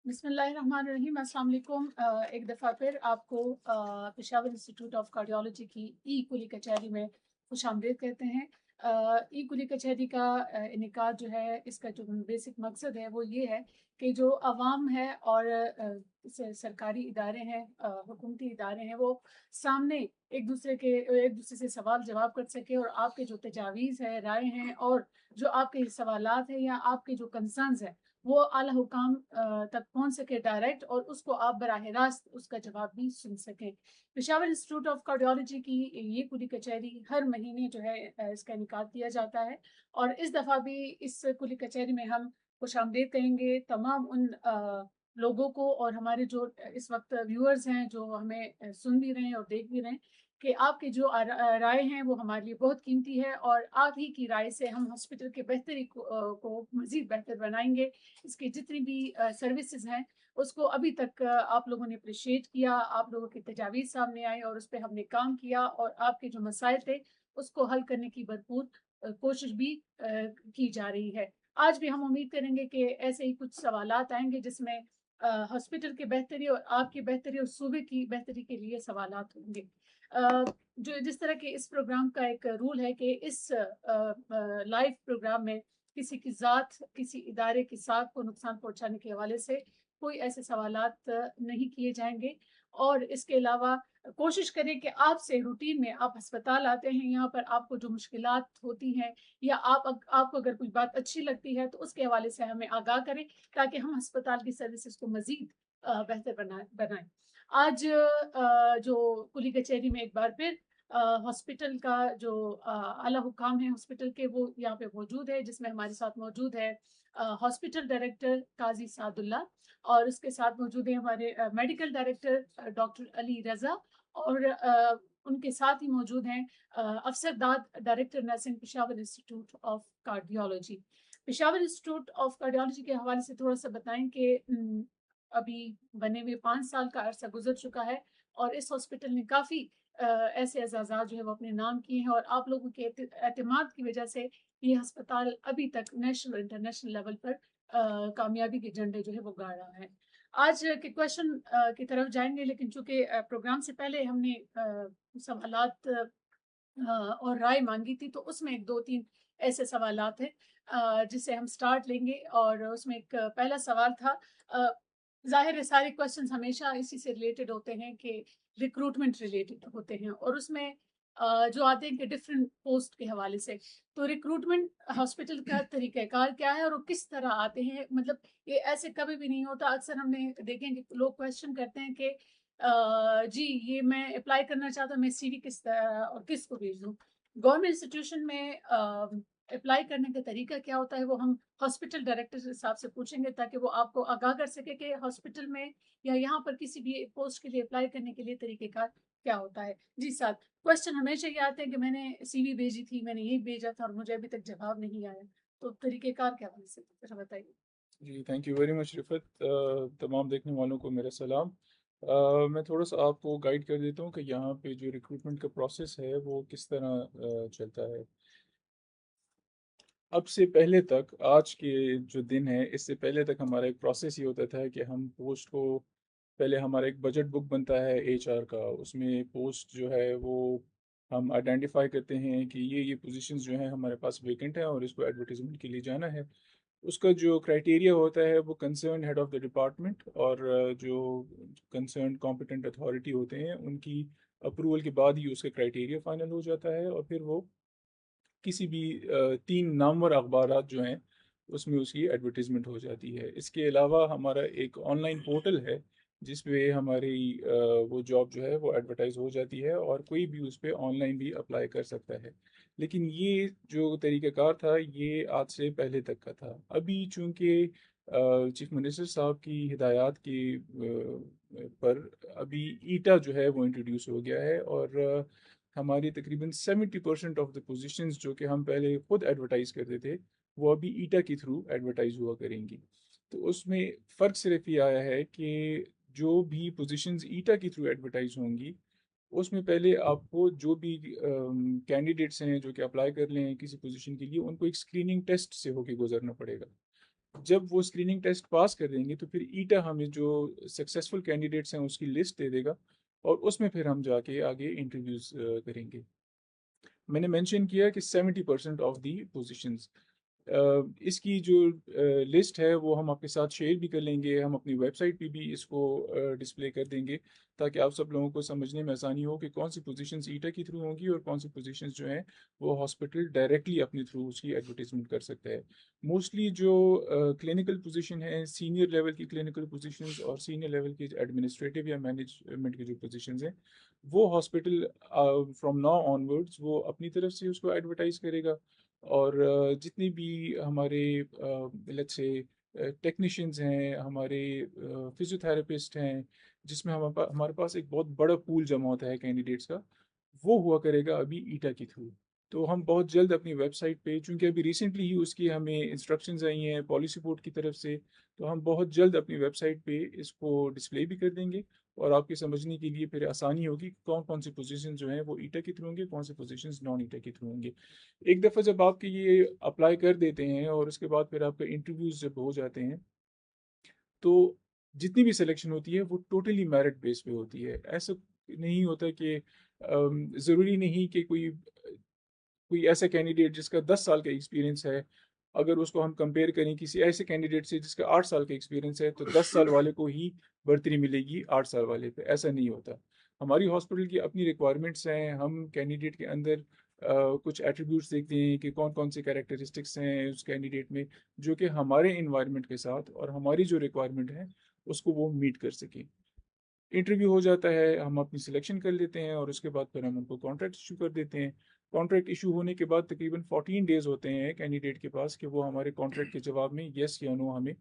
बिस्मिल्लाहिर्रहमानिर्रहीम। अस्सलाम वालेकुम। एक दफ़ा फिर आपको पेशावर इंस्टीट्यूट ऑफ कार्डियोलॉजी की ई कुली कचहरी में खुशामदीद कहते हैं। ई कुली कचहरी का इनेकाद जो है, इसका जो बेसिक मकसद है वो ये है कि जो आवाम है और सरकारी इदारे हैं, हुकूमती इदारे हैं, वो सामने एक दूसरे से सवाल जवाब कर सके और आपके जो तजावीज़ है, राय हैं और जो आपके सवालात हैं या आपके जो कंसर्न्स हैं वो आला हुकाम तक पहुंच सके डायरेक्ट, और उसको आप बराह रास्त उसका जवाब भी सुन सकें। पेशावर इंस्टीट्यूट ऑफ कार्डियोलॉजी की ये कुली कचहरी हर महीने जो है इसका इनेकाद किया जाता है, और इस दफ़ा भी इस कुली कचहरी में हम खुशामदीद कहेंगे तमाम उन लोगों को और हमारे जो इस वक्त व्यूअर्स हैं जो हमें सुन भी रहे हैं और देख भी रहे हैं, कि आपकी जो राय हैं वो हमारे लिए बहुत कीमती है, और आप ही की राय से हम हॉस्पिटल के बेहतरी को मज़ीद बेहतर बनाएंगे। इसकी जितनी भी सर्विसेज हैं उसको अभी तक आप लोगों ने अप्रिशिएट किया, आप लोगों की तजावीज़ सामने आई और उस पर हमने काम किया, और आपके जो मसाइल थे उसको हल करने की भरपूर कोशिश भी की जा रही है। आज भी हम उम्मीद करेंगे कि ऐसे ही कुछ सवालात आएंगे जिसमें हॉस्पिटल की बेहतरी और आपकी बेहतरी और सूबे की बेहतरी के लिए सवालात होंगे। जो जिस तरह के इस प्रोग्राम का एक रूल है कि इस लाइव प्रोग्राम में किसी की ज़ात, किसी इदारे की साख को नुकसान पहुंचाने के हवाले से कोई ऐसे सवालात नहीं किए जाएंगे, और इसके अलावा कोशिश करें कि आपसे रूटीन में आप अस्पताल आते हैं, यहाँ पर आपको जो मुश्किलात होती हैं या आपको अगर कोई बात अच्छी लगती है तो उसके हवाले से हमें आगाह करें, ताकि हम अस्पताल की सर्विसेज को मज़ीद बेहतर बनाएं। आज जो कुली कचहरी में एक बार फिर हॉस्पिटल का जो आला हुकाम है हॉस्पिटल के, वो यहाँ पे मौजूद है, जिसमें हमारे साथ मौजूद है हॉस्पिटल डायरेक्टर काजी सादुल्ला, और उसके साथ मौजूद है हमारे medical director doctor Ali Raza, और उनके साथ ही मौजूद हैं Afsardad director nursing Peshawar institute of cardiology. Peshawar institute of cardiology के हवाले से थोड़ा सा बताएं कि अभी बने हुए 5 साल का अरसा गुजर चुका है, और इस हॉस्पिटल ने काफ़ी ऐसे एजाज़ात जो है वो अपने नाम किए हैं, और आप लोगों के एतमाद की वजह से ये अस्पताल अभी तक नेशनल और इंटरनेशनल लेवल पर कामयाबी के झंडे जो है वो गाड़ रहा है। आज के क्वेश्चन की तरफ जाएंगे, लेकिन चूंकि प्रोग्राम से पहले हमने सवालात और राय मांगी थी, तो उसमें एक दो तीन ऐसे सवालात हैं जिससे हम स्टार्ट लेंगे, और उसमें एक पहला सवाल था। अ, जाहिर है सारे क्वेश्चंस हमेशा इसी से रिलेटेड होते हैं कि रिक्रूटमेंट रिलेटेड होते हैं, और उसमें जो आते हैं कि डिफरेंट पोस्ट के हवाले से, तो रिक्रूटमेंट हॉस्पिटल का तरीक़ाकार क्या है और वो किस तरह आते हैं, मतलब ये ऐसे कभी भी नहीं होता। अक्सर हमने देखें कि लोग क्वेश्चन करते हैं कि जी ये मैं अप्लाई करना चाहता हूँ, मैं सीवी किस तरह और किसको भेज दूँ। गवर्नमेंट इंस्टीट्यूशन में अप्लाई करने का तरीका क्या होता है वो हम हॉस्पिटल डायरेक्टर के हिसाब से पूछेंगे, ताकि वो आपको आगाह कर सके कि हॉस्पिटल में या यहाँ पर किसी भी पोस्ट के लिए अप्लाई करने के लिए तरीक़ेकार क्या होता है। जी साहब, क्वेश्चन हमेशा ये आते हैं कि मैंने सीवी भेजी थी, मैंने यही भेजा था और मुझे अभी तक जवाब नहीं आया, तो तरीक़ेकार क्या होने से जरा बताइए। जी, थैंक यू वेरी मच रिफ़त। तमाम देखने वालों को मेरा सलाम। मैं थोड़ा-सा आपको गाइड कर देता हूँ कि यहाँ पे जो रिक्रूटमेंट का प्रोसेस है वो किस तरह चलता है। अब से पहले तक आज के जो दिन है, इससे पहले तक हमारा एक प्रोसेस ये होता था कि हम पोस्ट को पहले हमारा एक बजट बुक बनता है एचआर का, उसमें पोस्ट जो है वो हम आइडेंटिफ़ाई करते हैं कि ये पोज़ीशंस जो हैं हमारे पास वैकेंट हैं और इसको एडवर्टाइज़मेंट के लिए जाना है। उसका जो क्राइटेरिया होता है वो concerned head of the department और जो कंसर्न्ड कॉम्पिटेंट अथॉरिटी होते हैं उनकी अप्रूवल के बाद ही उसका क्राइटेरिया फाइनल हो जाता है और फिर वो किसी भी 3 नामवर अखबारात जो हैं, उसमें उसकी एडवर्टाइज़मेंट हो जाती है। इसके अलावा हमारा एक ऑनलाइन पोर्टल है, जिस पे हमारी वो जॉब जो है वो एडवर्टाइज़ हो जाती है और कोई भी उस पे ऑनलाइन भी अप्लाई कर सकता है। लेकिन ये जो तरीक़ाकार था, ये आज से पहले तक का था। अभी चूँकि चीफ़ मिनिस्टर साहब की हिदायत के पर अभी ईटा जो है वो इंट्रोड्यूस हो गया है और हमारी तकरीबन 70% ऑफ द पोजीशंस जो कि हम पहले खुद एडवर्टाइज़ करते थे, वो अभी ईटा के थ्रू एडवर्टाइज़ हुआ करेंगी। तो उसमें फ़र्क सिर्फ़ ये आया है कि जो भी पोजीशंस ईटा के थ्रू एडवर्टाइज़ होंगी, उसमें पहले आपको जो भी कैंडिडेट्स हैं जो कि अप्लाई कर रहे हैं किसी पोजीशन के लिए, उनको एक स्क्रीनिंग टेस्ट से होके गुज़रना पड़ेगा। जब वो स्क्रीनिंग टेस्ट पास कर देंगे तो फिर ईटा हमें जो सक्सेसफुल कैंडिडेट्स हैं उसकी लिस्ट दे देगा, और उसमें फिर हम जाके आगे इंटरव्यूज़ करेंगे। मैंने मेंशन किया कि 70% ऑफ दी पोजीशंस, इसकी जो लिस्ट है वो हम आपके साथ शेयर भी कर लेंगे, हम अपनी वेबसाइट पे भी इसको डिस्प्ले कर देंगे, ताकि आप सब लोगों को समझने में आसानी हो कि कौन सी पोजीशंस ईटा के थ्रू होंगी और कौन सी पोजीशंस जो हैं वो हॉस्पिटल डायरेक्टली अपने थ्रू उसकी एडवर्टाइजमेंट कर सकता है। मोस्टली जो क्लिनिकल पोजीशन है, सीनियर लेवल की क्लिनिकल पोजीशंस और सीनियर लेवल की एडमिनिस्ट्रेटिव या मैनेजमेंट की जो पोजीशंस हैं, वो हॉस्पिटल फ्रॉम नाउ ऑनवर्ड्स वो अपनी तरफ से उसको एडवर्टाइज करेगा। और जितनी भी हमारे लेट्स से टेक्नीशियंस हैं, हमारे फिजियोथेरेपिस्ट हैं, जिसमें हमारे पास एक बहुत बड़ा पूल जमा होता है कैंडिडेट्स का, वो हुआ करेगा अभी ईटा के थ्रू। तो हम बहुत जल्द अपनी वेबसाइट पे, चूंकि अभी रिसेंटली ही उसकी हमें इंस्ट्रक्शंस आई हैं पॉलिसी बोर्ड की तरफ से, तो हम बहुत जल्द अपनी वेबसाइट पे इसको डिस्प्ले भी कर देंगे, और आपके समझने के लिए फिर आसानी होगी कौन कौन सी पोजीशन जो हैं वो ईटा के थ्रू होंगे, कौन सी पोजीशंस नॉन ईटा के थ्रू होंगे। एक दफ़ा जब आपके ये अप्लाई कर देते हैं और उसके बाद फिर आपका इंटरव्यूज़ जब हो जाते हैं, तो जितनी भी सिलेक्शन होती है वो टोटली मेरिट बेस पे होती है। ऐसा नहीं होता कि ज़रूरी नहीं कि कोई कोई ऐसा कैंडिडेट जिसका 10 साल का एक्सपीरियंस है, अगर उसको हम कंपेयर करें किसी ऐसे कैंडिडेट से जिसका 8 साल का एक्सपीरियंस है, तो 10 साल वाले को ही बढ़ती मिलेगी 8 साल वाले पे, ऐसा नहीं होता। हमारी हॉस्पिटल की अपनी रिक्वायरमेंट्स हैं, हम कैंडिडेट के अंदर कुछ एट्रीब्यूट्स देखते हैं कि कौन-कौन से कैरेक्टरिस्टिक्स हैं उस कैंडिडेट में, जो कि हमारे एनवायरनमेंट के साथ और हमारी जो रिक्वायरमेंट है, उसको वो मीट कर सकें। इंटरव्यू हो जाता है, हम अपनी सिलेक्शन कर लेते हैं और उसके बाद फिर हम उनको कॉन्ट्रैक्ट इशू कर देते हैं। कॉन्ट्रैक्ट इशू होने के बाद तकरीबन 14 डेज़ होते हैं कैंडिडेट के पास कि वो हमारे कॉन्ट्रैक्ट के जवाब में येस या नो हमें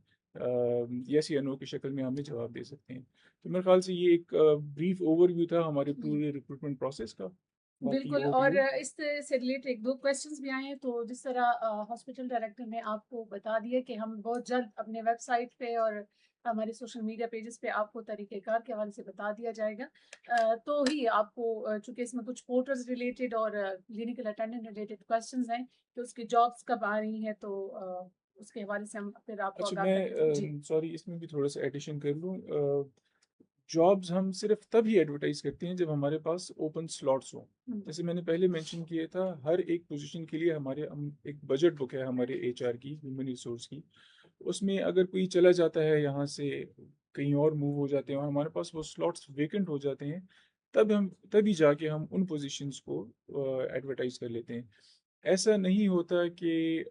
येस या नो की शक्ल में हमें जवाब दे सकते हैं। तो मेरे ख़्याल से ये एक ब्रीफ ओवरव्यू था हमारे पूरे रिक्रूटमेंट प्रोसेस का। बाकी बिल्कुल। ओवर टू और यू। इस से रिलेटेड एक दो क्वेश्चंस भी आए हैं, तो जिस तरह हॉस्पिटल डायरेक्टर ने आपको बता दिया कि हम बहुत जल्द अपने वेबसाइट पे और हमारे सोशल मीडिया पेजेस पे आपको तरीक़ेकार के हवाले से बता दिया जाएगा। तो ही आपको चूँकि इसमें कुछ पोर्टर्स रिलेटेड और क्लिनिकल अटेंडेंट रिलेटेड क्वेश्चंस हैं कि उसकी जॉब्स कब आ रही हैं, तो उसके हवाले से हम फिर आपको अच्छा, आगाह करेंगे। जी। मैं सॉरी इसमें भी थोड़ा सा एडिशन कर लूँ। जॉब्स हम सिर्फ तभी एडवर्टाइज करते हैं जब हमारे पास ओपन स्लॉट्स हों। हुँ, जैसे मैंने पहले मेंशन किया था, हर एक पोजीशन के लिए हमारे एक बजट बुक है हमारे एचआर की, ह्यूमन रिसोर्स की। उसमें अगर कोई चला जाता है यहाँ से, कहीं और मूव हो जाते हैं और हमारे पास वो स्लॉट्स वेकेंट हो जाते हैं, तभी जाके हम उन पोजीशंस को एडवर्टाइज कर लेते हैं। ऐसा नहीं होता कि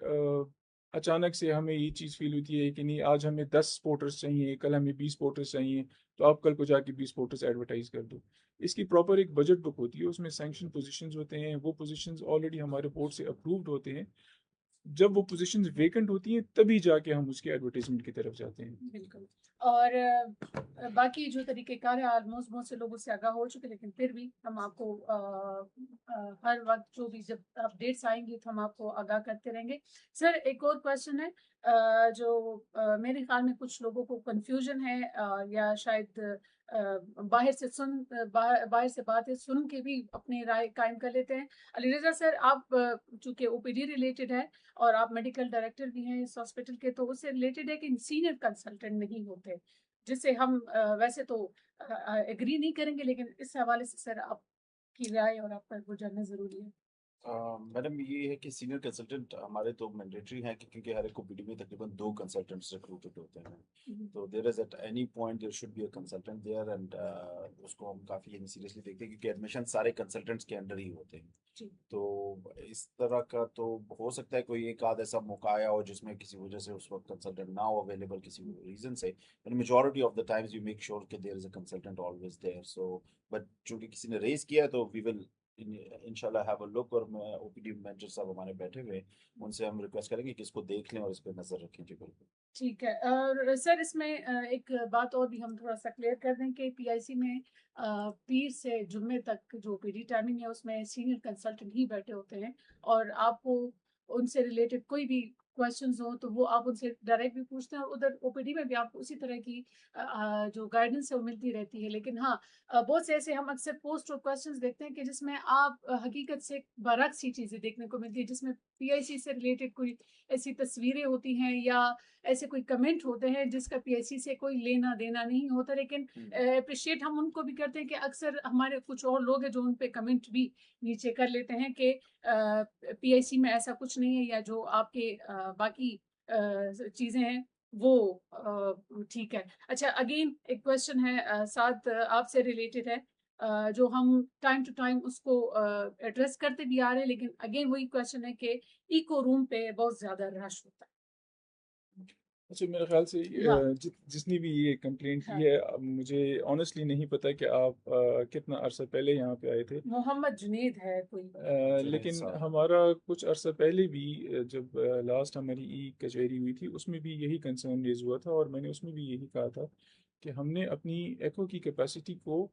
अचानक से हमें ये चीज़ फ़ील होती है कि नहीं, आज हमें 10 स्पॉटर्स चाहिए, कल हमें 20 स्पॉटर्स चाहिए, तो आप कल को जाके 20 स्पॉटर्स एडवर्टाइज़ कर दो। इसकी प्रॉपर एक बजट बुक होती है, उसमें सैंक्शन पोज़ीशंस होते हैं, वो पोज़ीशंस ऑलरेडी हमारे बोर्ड से अप्रूव्ड होते हैं। जब वो पोज़ीशंस वेकेंट होती हैं, तभी जाके हम उसकी एडवर्टाइज़मेंट की तरफ जाते हैं। बिल्कुल। और बाकी जो तरीक़ेकार है ऑलमोस्ट बहुत से लोग उससे आगाह हो चुके हैं, लेकिन फिर भी हम आपको हर वक़्त जो भी जब अपडेट्स आएँगी तो हम आपको आगाह करते रहेंगे। सर, एक और क्वेश्चन है जो मेरे ख़्याल में कुछ लोगों को कन्फ्यूज़न है, या शायद बाहर से बातें सुन के भी अपनी राय कायम कर लेते हैं। अलीरज़ा सर, आप चूँकि ओपीडी रिलेटेड है और आप मेडिकल डायरेक्टर भी हैं इस हॉस्पिटल के, तो उससे रिलेटेड है कि सीनियर कंसल्टेंट नहीं होते, जिससे हम वैसे तो एग्री नहीं करेंगे, लेकिन इस हवाले से सर आपकी राय और आपका वो जानना ज़रूरी है। मैडम ये है कि सीनियर कंसल्टेंट हमारे तो मैंडेटरी हैं कि क्योंकि हर एक ओपीडी में तकरीबन 2 कंसल्टेंट्स रिक्रूटेड होते हैं। हुँ, तो there is at any point there should be a consultant there and उसको हम काफ़ी सीरियसली देखते हैं क्योंकि एडमिशन सारे कंसल्टेंट्स के अंडर ही होते हैं। जी। तो इस तरह का तो हो सकता है कोई एक आध ऐसा मौका आया हो जिसमें किसी वजह से उस वक्त कंसल्टेंट ना हो अवेलेबल किसी रीजन से, but majority of the times you make sure कि there is a consultant always there. So but चूंकि किसी ने रेज किया है तो वी विल इंशाल्लाह हैव अ लुक, और मैं ओपीडी मैनेजर साहब हमारे बैठे हुए हैं, उनसे हम रिक्वेस्ट करेंगे कि इसको देख लें और इस पर नजर रखें। जी बिल्कुल। ठीक है। और सर, इसमें एक बात और भी हम थोड़ा-सा क्लियर कर दें कि पीआईसी में पीर से जुम्मे तक जो पीडी टाइमिंग है उसमें सीनियर कंसल्टेंट ही बैठे होते हैं, और आपको उनसे रिलेटेड कोई भी क्वेश्चंस हो तो वो आप उनसे डायरेक्ट भी पूछते हैं, और उधर ओपीडी में भी आपको उसी तरह की जो गाइडेंस है वो मिलती रहती है। लेकिन हाँ, बहुत से ऐसे हम अक्सर पोस्ट और क्वेश्चंस देखते हैं कि जिसमें आप हकीकत से बरअक्स सी चीज़ें देखने को मिलती है, जिसमें पीआईसी से रिलेटेड कोई ऐसी तस्वीरें होती हैं या ऐसे कोई कमेंट होते हैं जिसका पीआईसी से कोई लेना देना नहीं होता। लेकिन अप्रिशिएट हम उनको भी करते हैं कि अक्सर हमारे कुछ और लोग हैं जो उन पे कमेंट भी नीचे कर लेते हैं कि पीआईसी में ऐसा कुछ नहीं है, या जो आपके बाकी चीज़ें हैं वो ठीक है। अच्छा, अगेन एक क्वेश्चन है साथ आपसे रिलेटेड है, जो हम टाइम टू टाइम उसको एड्रेस करते भी आ रहे हैं, लेकिन अगेन वही क्वेश्चन है कि इको रूम पे बहुत ज़्यादा रश होता अच्छा, मेरे ख्याल से है। हाँ, जिसने भी ये कंप्लेंट की हाँ। है, अब मुझे ऑनेस्टली नहीं पता कि आप कितना अरसा पहले यहाँ पे आए थे। मोहम्मद जुनेद है कोई। जुनेद लेकिन साहब। हमारा कुछ अरसा पहले भी जब लास्ट हमारी ई कचहरी हुई थी, उसमें भी यही कंसर्न रेज हुआ था, और मैंने उसमें भी यही कहा था कि हमने अपनी एको की कैपेसिटी को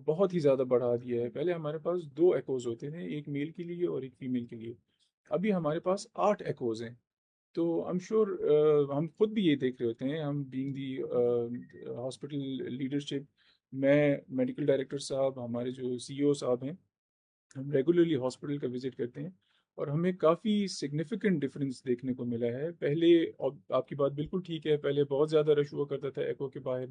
बहुत ही ज़्यादा बढ़ा दिया है। पहले हमारे पास 2 एकोज़ होते थे, एक मेल के लिए और एक फीमेल के लिए। अभी हमारे पास 8 एकोज़ हैं। तो आई एम श्योर हम खुद भी ये देख रहे होते हैं, हम बीइंग दी हॉस्पिटल लीडरशिप, मैं, मेडिकल डायरेक्टर साहब, हमारे जो सीईओ साहब हैं, हम रेगुलरली हॉस्पिटल का विज़िट करते हैं, और हमें काफ़ी सिग्निफिकेंट डिफरेंस देखने को मिला है। पहले, आपकी बात बिल्कुल ठीक है, पहले बहुत ज़्यादा रश हुआ करता था एको के बाहर।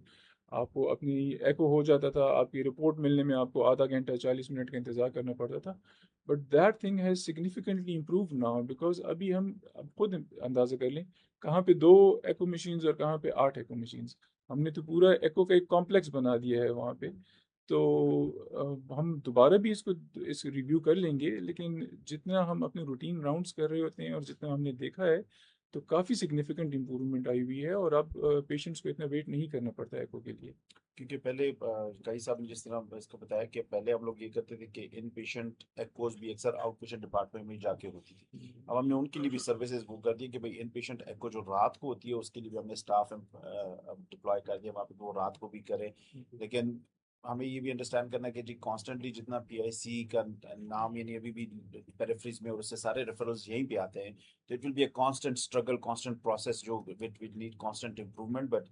आपको अपनी एको हो जाता था, आपकी रिपोर्ट मिलने में आपको आधा घंटा 40 मिनट का इंतज़ार करना पड़ता था। But that thing has significantly improve now, because अभी हम, अब खुद अंदाज़ा कर लें, कहाँ पे 2 एको मशीन्स और कहाँ पे 8 एको मशीन्स। हमने तो पूरा एको का एक कॉम्प्लेक्स बना दिया है वहाँ पे। तो हम दोबारा भी इस रिव्यू कर लेंगे, लेकिन जितना हम अपने रूटीन राउंड्स कर रहे होते हैं और जितना हमने देखा है, तो काफ़ी सिग्निफिकेंट इम्प्रूवमेंट आई हुई है, और अब पेशेंट्स को इतना वेट नहीं करना पड़ता है एको के लिए। क्योंकि पहले कई साहब ने जिस तरह इसको बताया कि पहले हम लोग ये करते थे कि इन पेशेंट एक्कोज भी अक्सर आउट पेशेंट डिपार्टमेंट में जाके होती थी। अब हमने उनके लिए भी सर्विसेज वो कर दी कि भाई इन पेशेंट एक्को जो रात को होती है उसके लिए भी हमने स्टाफ डिप्लॉय कर दिया वहाँ पे, वो रात को भी करें। लेकिन हमें ये भी अंडरस्टैंड करना है कि जी कॉन्स्टेंटली जितना पीआईसी का नाम, यानी अभी भी पेरिफेरीज में, और उससे सारे रेफरल्स यहीं पे आते हैं, तो it will be a constant struggle, constant process जो which need constant improvement. But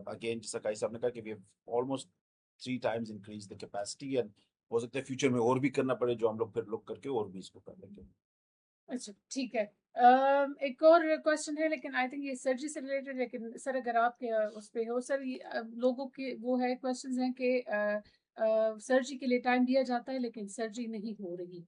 again, जैसा काई साहब ने कहा कि we have almost 3 times increase the capacity, and हो सकता है फ्यूचर में और भी करना पड़े, जो हम लोग फिर लोग करके और भी इसको कर लेंगे। अच्छा, ठीक है। एक और क्वेश्चन है, लेकिन आई थिंक ये सर्जरी से रिलेटेड, लेकिन सर अगर आपके उस पे हो सर, ये लोगों के वो है क्वेश्चंस हैं कि सर्जरी के लिए टाइम दिया जाता है लेकिन सर्जरी नहीं हो रही।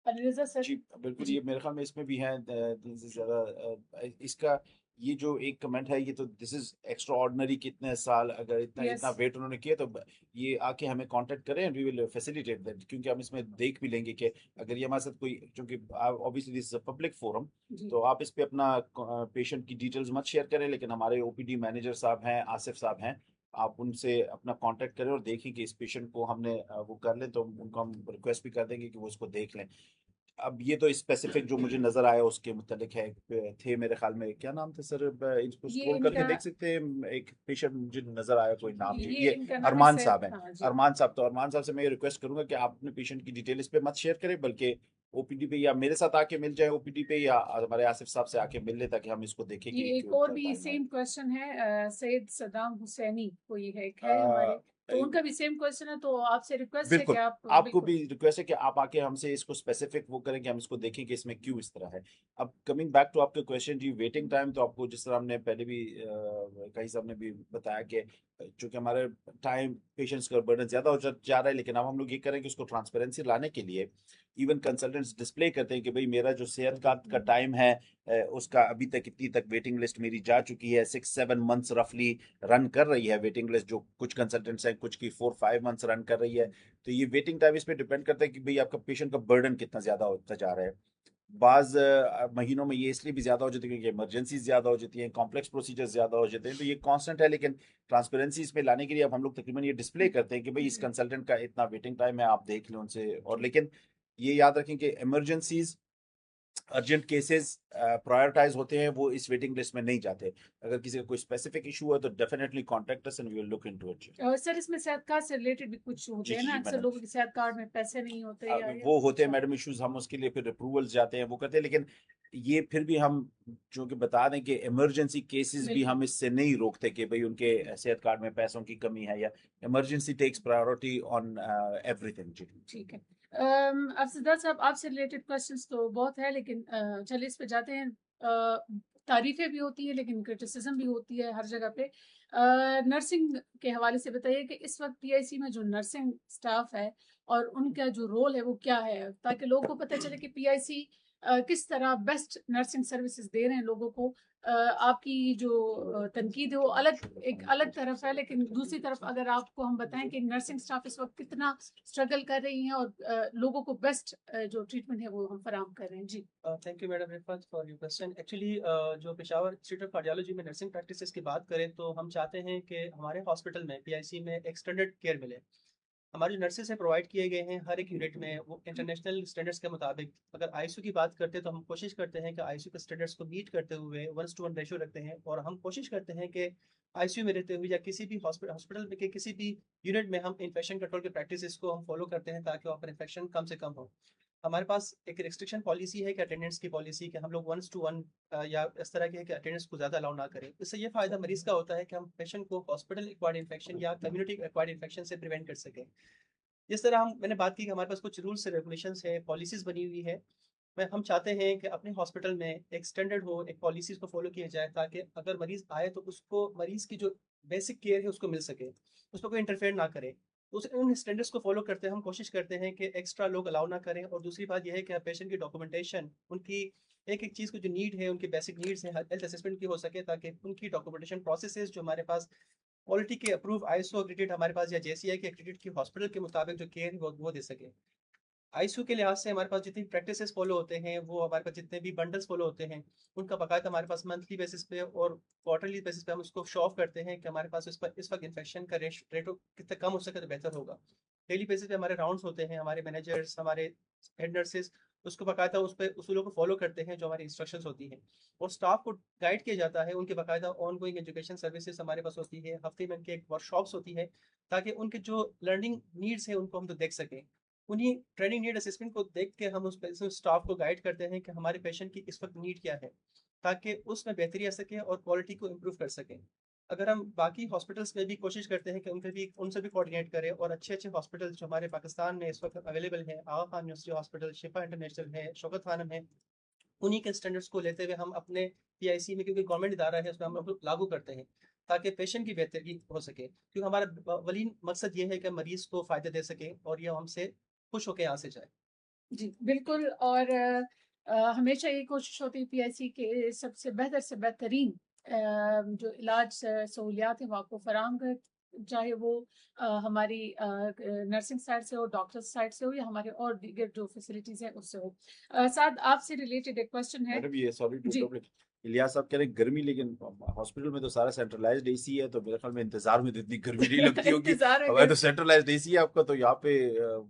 अलीरज़ा सर। जी बिल्कुल, जी। ये मेरे ख्याल में इसमें भी है 3 से ज़्यादा इसका ये जो एक कमेंट है, ये तो दिस इज एक्स्ट्रा ऑर्डिनरी कि इतने साल अगर इतना यस। इतना वेट उन्होंने किया, तो ये आके हमें कांटेक्ट करें and we will facilitate that, क्योंकि हम इसमें देख भी लेंगे कि अगर ये हमारे साथ कोई, क्योंकि obviously this is a public forum, जी। तो आप इस पे अपना पेशेंट की डिटेल्स मत शेयर करें, लेकिन हमारे ओपीडी मैनेजर साहब हैं, आसिफ साहब हैं, आप उनसे अपना कांटेक्ट करें और देखें कि इस पेशेंट को हमने वो कर लें, तो उनको हम रिक्वेस्ट भी कर देंगे कि वो उसको देख लें। अब ये तो स्पेसिफिक जो मुझे नजर आया उसके मुतालिक है, थे मेरे ख्याल में, क्या नाम था सर, इसको ये स्क्रॉल करके इनका देख सकते हैं, एक पेशेंट मुझे नजर आया, कोई नाम जी, ये ये इनका नाम है अरमान सैद। साहब हैं। हाँ जी। अरमान साहब, तो अरमान साहब से मैं ये रिक्वेस्ट करूंगा कि आप अपने पेशेंट की डिटेल इस पे मत शेयर करें, बल्कि ओपीडी पे या मेरे साथ आके मिल जाए ओपीडी पे, या हमारे आसिफ साहब से आके मिल ले, ताकि हम इसको देखें ये कि एक क्यों और क्या भी टाइम है। सेम क्वेश्चन है, सैयद सदाम हुसैनी कोई है, एक है हमारे, तो उनका भी सेम क्वेश्चन है, तो आपसे रिक्वेस्ट है कि बिल्कुल, आप आपको बिल्कुल। भी रिक्वेस्ट है कि आप आके हमसे इसको स्पेसिफिक वो करें कि हम इसको देखें कि इसमें क्यों इस तरह है। अब कमिंग बैक टू आपके क्वेश्चन जी, वेटिंग टाइम, तो आपको जिस तरह हमने पहले भी कई साहब ने भी बताया कि चूंकि हमारे टाइम पेशेंट्स का बर्डन ज्यादा हो जा रहा है, लेकिन अब हम लोग ये करें कि उसको ट्रांसपेरेंसी लाने के लिए इवन कंसल्टेंट्स डिस्प्ले करते हैं कि भाई मेरा जो सेहत का टाइम है, उसका अभी तक इतनी तक वेटिंग लिस्ट मेरी जा चुकी है, 6-7 मंथ्स रफली रन कर रही है वेटिंग लिस्ट, जो कुछ कंसल्टेंट्स हैं कुछ की 4-5 मंथ्स रन कर रही है। तो ये वेटिंग टाइम इस पे डिपेंड करता है कि भाई आपका पेशेंट का बर्डन कितना ज्यादा होता जा रहा है। बाज महीनों में ये इसलिए भी ज्यादा हो जाती है क्योंकि इमरजेंसी ज्यादा हो जाती है, कॉम्प्लेक्स प्रोसीजर ज्यादा हो जाते हैं, तो ये कांस्टेंट है। लेकिन ट्रांसपेरेंसी इसमें लाने के लिए अब हम लोग तकरीबन ये डिस्प्ले करते हैं कि भाई इस कंसल्टेंट का इतना वेटिंग टाइम है, आप देख लें उनसे। और लेकिन ये याद रखें कि इमरजेंसीज, अर्जेंट केसेस प्रायोरिटाइज होते हैं, वो इस वेटिंग लिस्ट में नहीं जाते। अगर किसी का कोई स्पेसिफिक इशू है तो definitely contact us and we will look into it. Sir इसमें सेहत कार्ड से रिलेटेड भी कुछ होते जी हैं जी ना, जी अक्सर मैडम, लोगों के सेहत कार्ड में पैसे नहीं होते या वो होते हैं अच्छा। मैडम इश्यूज, हम उसके लिए फिर अप्रूवल्स जाते हैं, वो करते हैं। लेकिन ये फिर भी हम जो कि बता दें कि इमरजेंसी केसेस भी बिल्कुल। हम इससे नहीं रोकते कि भाई उनके सेहत कार्ड में पैसों की कमी है, या emergency takes priority on everything. जी ठीक है। अब सिद्धार्थ साहब, आपसे रिलेटेड क्वेश्चंस तो बहुत है, लेकिन चलिए इस पे जाते हैं। तारीफें भी होती है लेकिन क्रिटिसिज्म भी होती है हर जगह पे। नर्सिंग के हवाले से बताइए कि इस वक्त पीआईसी में जो नर्सिंग स्टाफ है और उनका जो रोल है वो क्या है, ताकि लोगों को पता चले कि पीआईसी किस तरह बेस्ट नर्सिंग सर्विसेज दे रहे हैं लोगों को। आपकी जो तनकीद है वो एक अलग तरफ है, लेकिन दूसरी तरफ अगर आपको हम बताएं कि नर्सिंग स्टाफ इस वक्त कितना स्ट्रगल कर रही हैं और लोगों को बेस्ट जो ट्रीटमेंट है वो हम फराहम कर रहे हैं। जी। Thank you madam Rifat for your question. Actually जो पेशावर इंस्टीट्यूट ऑफ कार्डियोलॉजी में नर्सिंग प्रैक्टिसेस की बात करें तो हम चाहते हैं कि हमारे हॉस्पिटल में पीआईसी में एक्सटेंडेड केयर मिले। हमारे जो नर्सेस हैं प्रोवाइड किए गए हैं हर एक यूनिट में वो इंटरनेशनल स्टैंडर्ड्स के मुताबिक। अगर आईसीयू की बात करते हैं तो हम कोशिश करते हैं कि आईसीयू के स्टैंडर्ड्स को मीट करते हुए 1:1 रेशो रखते हैं, और हम कोशिश करते हैं कि आईसीयू में रहते हुए या किसी भी हॉस्पिटल में के किसी भी यूनिट में हम इन्फेक्शन कंट्रोल के प्रैक्टिसेस को हम फॉलो करते हैं ताकि वहाँ पर इन्फेक्शन कम से कम हो। हमारे पास एक रिस्ट्रिक्शन पॉलिसी है कि अटेंडेंस की पॉलिसी कि हम लोग 1:1 या इस तरह की है कि अटेंडेंस को ज़्यादा अलाउ ना करें। इससे ये फ़ायदा मरीज का होता है कि हम पेशेंट को हॉस्पिटल एक्वायर्ड इन्फेक्शन या कम्युनिटी एक्वायर्ड इन्फेक्शन से प्रिवेंट कर सकें। जिस तरह मैंने बात की कि हमारे पास कुछ रूल्स रेगुलेशंस है, पॉलिसीज़ बनी हुई है। हम चाहते हैं कि अपने हॉस्पिटल में एक स्टैंडर्ड हो, एक पॉलिसीज़ को फॉलो किया जाए ताकि अगर मरीज़ आए तो उसको मरीज़ की जो बेसिक केयर है उसको मिल सके, उसमें कोई इंटरफेयर ना करे। उन स्टैंडर्ड्स को फॉलो करते हम कोशिश करते हैं कि एक्स्ट्रा लोग अलाउ ना करें। और दूसरी बात यह है कि पेशेंट की डॉक्यूमेंटेशन, उनकी एक-एक चीज़ को जो नीड है, उनकी बेसिक नीड्स हैं, हेल्थ असेसमेंट की हो सके ताकि उनकी डॉक्यूमेंटेशन प्रोसेसेस जो हमारे पास क्वालिटी के अप्रूव आईएसओ एक्रेडिटेड हमारे पास या जेसीआई के एक्रेडिटेड की हॉस्पिटल के मुताबिक जो केयर है वो दे सके। आईसीयू के लिहाज से हमारे पास जितनी प्रैक्टिसेस फॉलो होते हैं, वो हमारे पास जितने भी बंडल्स फॉलो होते हैं, उनका बाकायदा हमारे पास मंथली बेसिस पे और क्वार्टरली बेसिस पे हम उसको शो ऑफ करते हैं कि हमारे पास इस वक्त इन्फेक्शन का रेट कितना कम हो सके तो बेहतर होगा। डेली बेसिस पे हमारे राउंड्स होते हैं, हमारे मैनेजर्स, हमारे हेड नर्सेज उसको बाकायदा उस पर उसूलों को फॉलो करते हैं जो हमारी इंस्ट्रक्शंस होती हैं, और स्टाफ को गाइड किया जाता है। उनके बाकायदा ऑन गोइंग एजुकेशन सर्विसेज हमारे पास होती है, हफ्ते में उनके एक वर्कशॉप्स होती है ताकि उनके जो लर्निंग नीड्स हैं उनको हम तो देख सकें। उन्हीं ट्रेनिंग नीड असेसमेंट को देख के हम उस स्टाफ को गाइड करते हैं कि हमारे पेशेंट की इस वक्त नीड क्या है ताकि उसमें बेहतरी आ सके और क्वालिटी को इम्प्रूव कर सकें। अगर हम बाकी हॉस्पिटल्स में भी कोशिश करते हैं कि उनसे भी कोऑर्डिनेट करें, और अच्छे अच्छे हॉस्पिटल जो हमारे पाकिस्तान में इस वक्त अवेलेबल हैं, आगा खान यूनिवर्सिटी हॉस्पिटल, शिफा इंटरनेशनल है, शौकत खानम है, उन्हीं के स्टैंडर्ड्स को लेते हुए हम अपने पीआईसी में, क्योंकि गवर्नमेंट इदारा है, उसमें हम लागू करते हैं ताकि पेशेंट की बेहतरी हो सके। क्योंकि हमारा वलीन मकसद ये है कि मरीज को फ़ायदा दे सके और ये हमसे खुश होकर यहाँ से जाए। जी बिल्कुल। और हमेशा ये कोशिश होती है पीआईसी के सबसे बेहतर से बेहतरीन जो इलाज सहूलियात हैं वो आपको फराहम कर, चाहे वो हमारी नर्सिंग साइड से हो, डॉक्टर साइड से हो, या हमारे और दीगर जो फैसिलिटीज़ हैं उससे हो। साथ आपसे रिलेटेड एक क्वेश्चन है। मैडम ये सॉरी टू जी। इंटरप्ट, इलियास साहब कह रहे हैं गर्मी, लेकिन हॉस्पिटल में तो सारा सेंट्रलाइज्ड एसी है, तो मेरे ख्याल में इंतजार में तो इतनी गर्मी नहीं लगती होगी। इंतजार में हमारे तो सेंट्रलाइज्ड एसी है आपका, तो यहाँ पे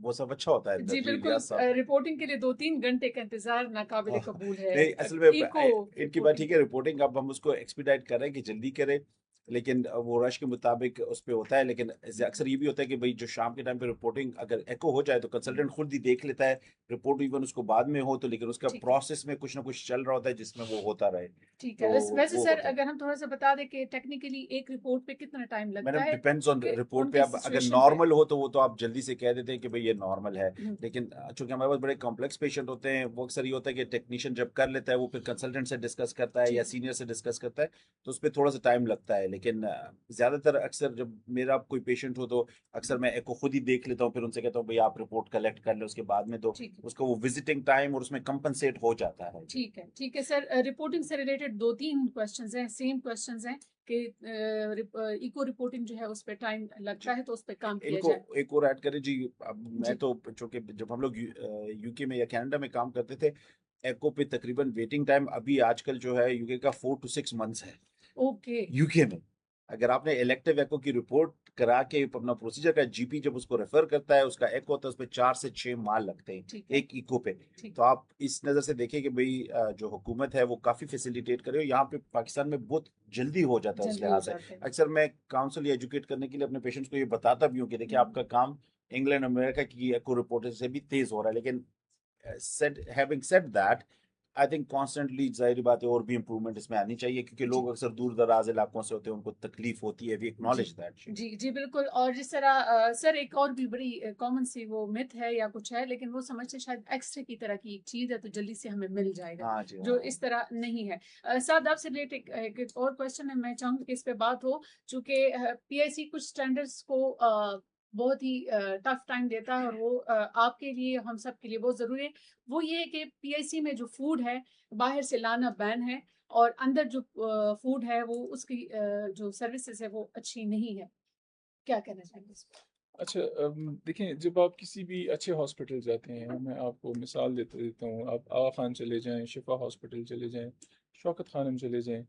वो सब अच्छा होता है जी अंदर। बिल्कुल। इलियास साहब रिपोर्टिंग के लिए 2-3 घंटे का इंतजार नाकाबिले हाँ, कबूल है। नहीं असल में इको इनकी बात ठीक है, रिपोर्टिंग अब हम उसको एक्सपीडाइट कर रहे हैं कि जल्दी करें, लेकिन वो रश के मुताबिक उस पे होता है। लेकिन अक्सर ये भी होता है कि भाई जो शाम के टाइम पे रिपोर्टिंग अगर एको हो जाए तो कंसल्टेंट खुद ही देख लेता है रिपोर्ट, इवन उसको बाद में हो तो, लेकिन उसका ठीक है। प्रोसेस में कुछ ना कुछ चल रहा होता है जिसमें वो होता रहे। ठीक है। तो वैसे वो सर होता है अगर हम थोड़ा सा बता दें कि टेक्निकली एक रिपोर्ट पे कितना टाइम लगता मैडम, है डिपेंड्स ऑन रिपोर्ट पे। उनकी अब अगर सिचुएशन पे। नॉर्मल हो तो वो तो आप जल्दी से कह देते हैं कि भाई ये नॉर्मल है, हम्म, लेकिन चूंकि हमारे पास बड़े कॉम्प्लेक्स पेशेंट होते हैं, वो अक्सर ये होता है कि टेक्नीशियन जब कर लेता है वो फिर कंसल्टेंट से डिस्कस करता है जी या सीनियर से डिस्कस करता है, तो उस पर थोड़ा सा टाइम लगता है। लेकिन ज्यादातर अक्सर जब मेरा कोई पेशेंट हो तो अक्सर मैं एको खुद ही देख लेता हूँ, फिर उनसे कहता हूँ भाई आप रिपोर्ट कलेक्ट कर ले, उसके बाद में तो ठीक है। उसका वो विजिटिंग टाइम और उसमें कंपनसेट हो जाता है। ठीक है। ठीक है सर। रिपोर्टिंग से रिलेटेड 2-3 क्वेश्चंस हैं, सेम क्वेश्चंस हैं कि इको रिपोर्टिंग जो है उस पे टाइम लगता है तो उस पे काम किया इनको जाए। एक और ऐड करें जी। अब मैं जी। तो चूंकि जब हम लोग यूके में या कनाडा में काम करते थे, एको पे तकरीबन वेटिंग टाइम अभी आजकल जो है यूके का 4 to 6 मंथ्स है। ओके। यूके में अगर आपने इलेक्टिव एको की रिपोर्ट करा के अपना प्रोसीजर का जीपी जब उसको रेफर करता है, उसका एको होता है, उस पर 4 से 6 माह लगते हैं ठीक है। एक इको पे। ठीक तो आप इस नजर से देखें कि भाई जो हुकूमत है वो काफी फैसिलिटेट करे, और यहाँ पे पाकिस्तान में बहुत जल्दी हो जाता है उस जल्दी हो लिहाज से। जाते हैं। अक्सर मैं काउंसिल या एजुकेट करने के लिए अपने पेशेंट्स को ये बताता भी हूँ कि देखिए आपका काम इंग्लैंड अमेरिका की एको रिपोर्ट से भी तेज हो रहा है, लेकिन having said that I think constantly जाहिर बात है और भी इम्प्रूवमेंट इसमें आनी चाहिए, क्योंकि जी लोग अक्सर दूर दराज इलाकों से होते हैं, उनको तकलीफ होती है, वी जी एक्नॉलेज दैट। जी जी बिल्कुल। और जिस तरह सर एक और भी बड़ी कॉमन सी वो मिथ है या कुछ है, लेकिन वो समझते शायद एक्सरे की तरह की एक चीज है तो जल्दी से हमें मिल जाएगा, हाँ जी, जो हाँ। इस तरह नहीं है। साद आपसे रिलेटेड एक और क्वेश्चन है, मैं चाहूंगी कि इस पे बात हो, चूंकि पीआईसी कुछ स्टैंडर्ड्स को बहुत ही टफ टाइम देता है, और वो आपके लिए हम सब के लिए बहुत जरूरी है। वो ये है कि पीआईसी में जो फूड है बाहर से लाना बैन है, और अंदर जो फूड है वो उसकी जो सर्विसेज है वो अच्छी नहीं है। क्या कहना चाहेंगे इस पे? अच्छा, देखें, जब आप किसी भी अच्छे हॉस्पिटल जाते हैं, मैं आपको मिसाल देता हूँ, आप आगा खान चले जाएं, शिफा हॉस्पिटल चले जाएं, शौकत खानम चले जाएं,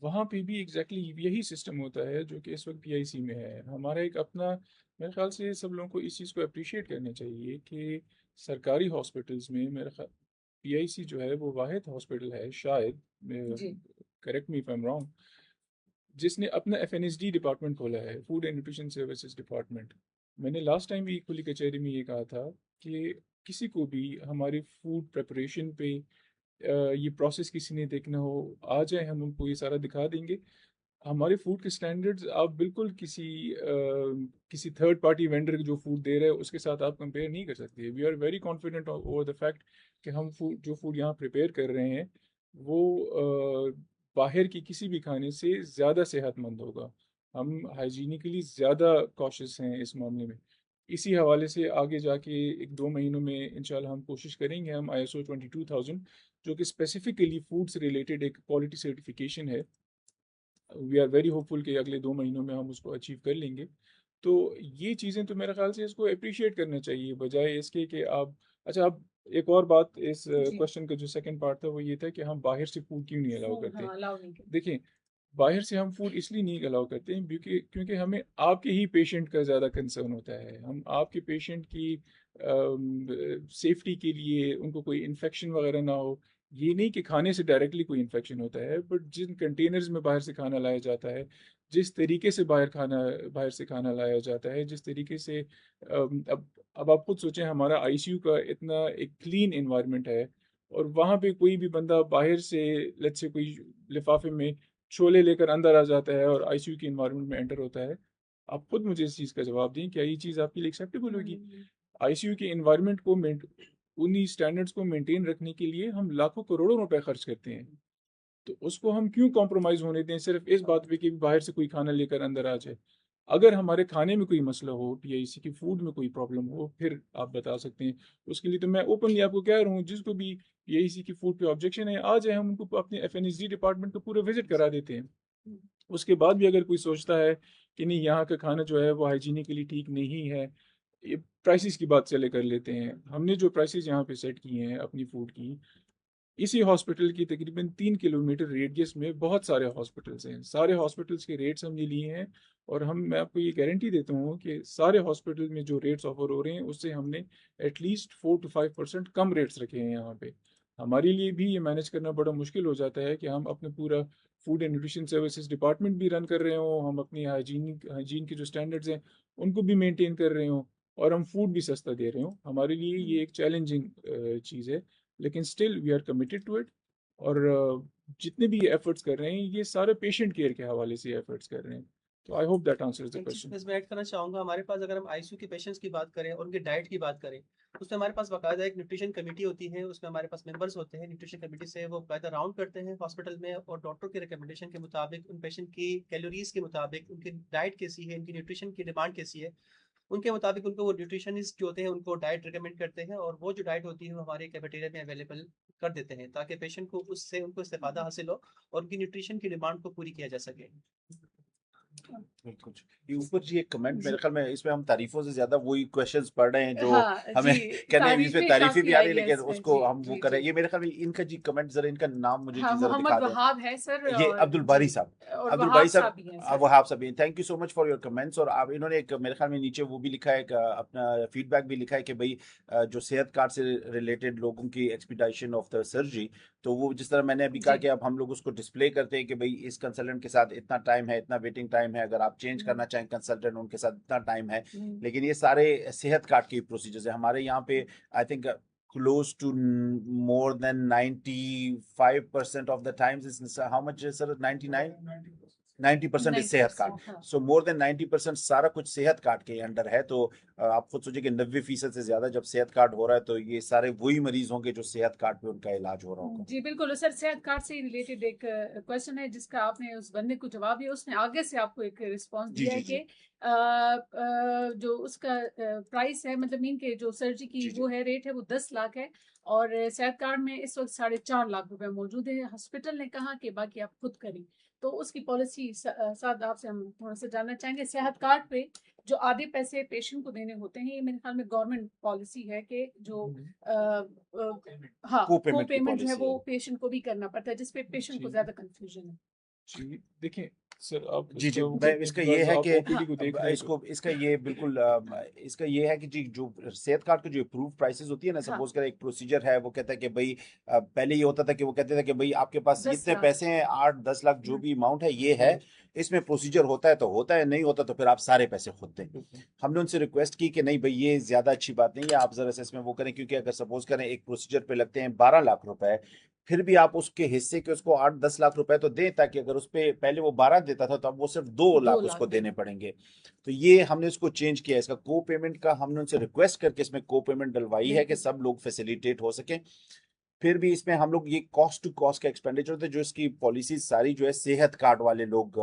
वहाँ पे भी एग्जैक्टली यही सिस्टम होता है जो कि इस वक्त पीआईसी में है। हमारा एक अपना, मेरे ख्याल से सब लोगों को इस चीज़ को अप्रिशिएट करना चाहिए कि सरकारी हॉस्पिटल्स में मेरा ख्याल पीआईसी जो है वो वाहिद हॉस्पिटल है शायद, जी correct me if I am wrong, जिसने अपना एफएनएसडी डिपार्टमेंट खोला है, food and nutrition services department. मैंने लास्ट टाइम भी खुली कचहरी में ये कहा था कि किसी को भी हमारी फूड प्रेपरेशन पे ये प्रोसेस किसी ने देखना हो, आ जाए, हम उनको ये सारा दिखा देंगे। हमारे फूड के स्टैंडर्ड्स आप बिल्कुल किसी थर्ड पार्टी वेंडर जो फूड दे रहे हैं उसके साथ आप कंपेयर नहीं कर सकते। We are very confident over the fact कि हम फूड यहाँ प्रिपेयर कर रहे हैं वो बाहर की किसी भी खाने से ज़्यादा सेहतमंद होगा। हम हाइजीनिकली ज़्यादा कॉशियस हैं इस मामले में। इसी हवाले से आगे जाके 1-2 महीनों में इंशाल्लाह हम कोशिश करेंगे, हम ISO 22000 जो कि स्पेसिफिकली फूड से रिलेटेड एक क्वालिटी सर्टिफिकेशन है, वी आर वेरी होपफुल कि अगले 2 महीनों में हम उसको अचीव कर लेंगे। तो ये चीज़ें तो मेरे ख्याल से इसको अप्रिशिएट करना चाहिए, बजाय इसके कि आप, अच्छा, अब एक और बात इस जी क्वेश्चन का जो सेकंड पार्ट था वो ये था कि हम बाहर से फूड क्यों नहीं अलाउ फूड करते। हाँ अलाउ नहीं करते। देखें, बाहर से हम फूड इसलिए नहीं अलाउ करते हैं क्योंकि हमें आपके ही पेशेंट का ज़्यादा कंसर्न होता है। हम आपके पेशेंट की सेफ्टी के लिए, उनको कोई इन्फेक्शन वगैरह ना हो। ये नहीं कि खाने से डायरेक्टली कोई इन्फेक्शन होता है, बट जिन कंटेनर्स में बाहर से खाना लाया जाता है, जिस तरीके से बाहर से खाना लाया जाता है, जिस तरीके से अब आप खुद सोचें, हमारा आईसीयू का इतना एक क्लीन इन्वायरमेंट है, और वहाँ पे कोई भी बंदा बाहर से, लेट्स से कोई लिफाफे में छोले लेकर अंदर आ जाता है और आईसीयू के इन्वायरमेंट में एंटर होता है। आप खुद मुझे इस चीज़ का जवाब दें, क्या ये चीज़ आपके लिए एक्सेप्टेबल होगी? हम्म, आईसीयू के इन्वायरमेंट को उन्हीं स्टैंडर्ड्स को मेंटेन रखने के लिए हम लाखों करोड़ों रुपए खर्च करते हैं। तो उसको हम क्यों कॉम्प्रोमाइज़ होने दें सिर्फ इस बात पे कि बाहर से कोई खाना लेकर अंदर आ जाए। अगर हमारे खाने में कोई मसला हो, पीआईसी की फूड में कोई प्रॉब्लम हो, फिर आप बता सकते हैं। उसके लिए तो मैं ओपनली आपको कह रहा हूँ, जिसको भी पीआईसी की फूड पे ऑब्जेक्शन है, आ जाए, हम उनको अपने एफएनएसडी डिपार्टमेंट का पूरा विजिट करा देते हैं। हम्म, उसके बाद भी अगर कोई सोचता है कि नहीं, यहाँ का खाना जो है वो हाइजीनिकली ठीक नहीं है, ये प्राइसेस की बात चले कर लेते हैं। हमने जो प्राइसेस यहाँ पे सेट किए हैं अपनी फूड की, इसी हॉस्पिटल की तकरीबन 3 किलोमीटर रेडियस में बहुत सारे हॉस्पिटल्स हैं, सारे हॉस्पिटल्स के रेट्स हमने लिए हैं, और मैं आपको ये गारंटी देता हूँ कि सारे हॉस्पिटल में जो रेट्स ऑफर हो रहे हैं उससे हमने एटलीस्ट 4 to 5% कम रेट्स रखे हैं यहाँ पे। हमारे लिए भी ये मैनेज करना बड़ा मुश्किल हो जाता है कि हम अपने पूरा food and nutrition services department भी रन कर रहे हों, हम अपनी हाइजीन के जो स्टैंडर्ड्स हैं उनको भी मेंटेन कर रहे हों, और हम फूड भी सस्ता दे रहे हों। हमारे लिए ये एक चैलेंजिंग चीज़ है, लेकिन still we are committed to it. और जितने भी एफर्ट्स कर रहे हैं ये सारे पेशेंट केयर के हवाले से एफर्ट्स कर रहे हैं। तो I hope that answers the question. इसमें ऐड करना चाहूँगा, हमारे पास अगर हम आईसीयू के पेशेंट्स की बात करें और उनके डाइट की बात करें, उसमें हमारे पास बाकायदा एक न्यूट्रिशन कमेटी होती है, उसमें हमारे पास मेंबर्स होते हैं। न्यूट्रिशन कमेटी से वो बाकायदा राउंड करते हैं हॉस्पिटल में, और डॉक्टर के रिकमेंडेशन के मुताबिक उन पेशेंट की कैलोरीज के मुताबिक उनकी डाइट कैसी है, उनकी न्यूट्रिशन की डिमांड कैसी है, उनके मुताबिक उनको वो न्यूट्रिशनिस्ट जो होते हैं उनको डाइट रिकमेंड करते हैं, और वो जो डाइट होती है वो हमारे कैफेटेरिया में अवेलेबल कर देते हैं, ताकि पेशेंट को उससे उनको इस्तेफादा हासिल हो और उनकी न्यूट्रिशन की डिमांड को पूरी किया जा सके। बिल्कुल। ये ऊपर जी एक कमेंट, जी मेरे ख्याल में इसमें हम तारीफों से ज्यादा वही क्वेश्चंस पढ़ रहे हैं जो हाँ हमें जी, कहने हैं, इसमें तारीफें काफी भी आ आई रही है, है लेकिन इसमें। उसको जी हम वो जी करें। जी ये मेरे ख्याल में इनका जी कमेंट, जरा इनका नाम मुझे हाँ, जी जरा मोहम्मद दिखा दें। वहाब है सर, ये और अब्दुल जी बारी साहब, और अब्दुल वहाब बारी साहब, साहब भी हैं सर। वहाब साहब, thank you so much for your comments. और आप, इन्होंने एक मेरे ख्याल में नीचे वो भी लिखा है, अपना फीडबैक भी लिखा है कि भाई जो सेहत कार्ड से रिलेटेड लोगों की एक्सपीडाइशन ऑफ द सर्जरी, तो वो जिस तरह मैंने अभी कहा जी कि अब हम लोग उसको डिस्प्ले करते हैं कि भाई इस कंसल्टेंट के साथ इतना टाइम है, इतना वेटिंग टाइम है, अगर आप चेंज करना चाहें कंसल्टेंट उनके साथ इतना टाइम है। हम्म, लेकिन ये सारे सेहत कार्ड के प्रोसीजर्स है हमारे यहाँ पे। I think close to more than 95% of the times is how much is sir? 99? 90% is सेहत कार्ड. 90%, हाँ. सो मोर देन 90% सारा कुछ सेहत कार्ड के अंडर है. तो आप खुद सोचिए कि 90% से ज्यादा जब सेहत कार्ड हो रहा है तो ये सारे वही मरीज होंगे जो सेहत कार्ड पे उनका इलाज हो रहा होगा. जी बिल्कुल सर, सेहत कार्ड से रिलेटेड एक क्वेश्चन है जिसका आपने उस बंदे को जवाब दिया, उसने आगे से आपको एक रिस्पांस जी दिया है जी कि जो उसका प्राइस है, मतलब मीन के जो सर्जरी की जी जी वो है, रेट है वो 10 लाख है, और सेहत कार्ड में इस वक्त 4.5 लाख रुपए मौजूद है. हॉस्पिटल ने कहा कि बाकी आप खुद करें, तो उसकी पॉलिसी साथ आपसे हम थोड़ा सा जानना चाहेंगे. सेहत कार्ड पे जो आधे पैसे पेशेंट को देने होते हैं, ये मेरे ख्याल में गवर्नमेंट पॉलिसी है कि जो हाँ, को को पेमेंट की पेमेंट जो है पॉलिसी वो है. पेशेंट को भी करना पड़ता है, जिसपे पेशेंट को जी ज्यादा कंफ्यूजन है. जी देखें सर, आप जी जी इसका वो मैं करते हैं इसका ये बिकॉज है आप कि ओपीडी को देख रहे हैं तो इसको इसका ये बिल्कुल इसका ये है कि जी जो सेहत कार्ड की जो अप्रूव प्राइसेस होती है ना, हाँ, सपोज करें एक प्रोसीजर है, वो कहता है कि भाई पहले ये होता था कि वो कहते थे कि भाई आपके पास 10 इतने लाख पैसे हैं, 8-10 लाख जो भी अमाउंट है ये है, इसमें प्रोसीजर होता है तो होता है, नहीं होता तो फिर आप सारे पैसे खुद दें. बिल्कुल. हमने उनसे रिक्वेस्ट की कि नहीं भाई ये ज्यादा अच्छी बात नहीं है, आप जरा से इसमें वो करें, क्योंकि अगर सपोज करें एक प्रोसीजर पे लगते हैं 12 लाख रुपए, फिर भी आप उसके हिस्से के उसको 8-10 लाख रुपए तो दें, ताकि अगर उस पे पहले वो 12 देता था तो अब वो सिर्फ 2 2 लाख लाख उसको दे. देने पड़ेंगे. तो ये हमने इसको चेंज किया, इसका को पेमेंट का हमने उनसे रिक्वेस्ट करके इसमें को पेमेंट डलवाई है कि बिल्कुल सब लोग फैसिलिटेट हो सके. फिर भी इसमें हम लोग ये कॉस्ट टू कॉस्ट का एक्सपेंडिचर होता है, जो इसकी पॉलिसी सारी जो है सेहत कार्ड वाले लोग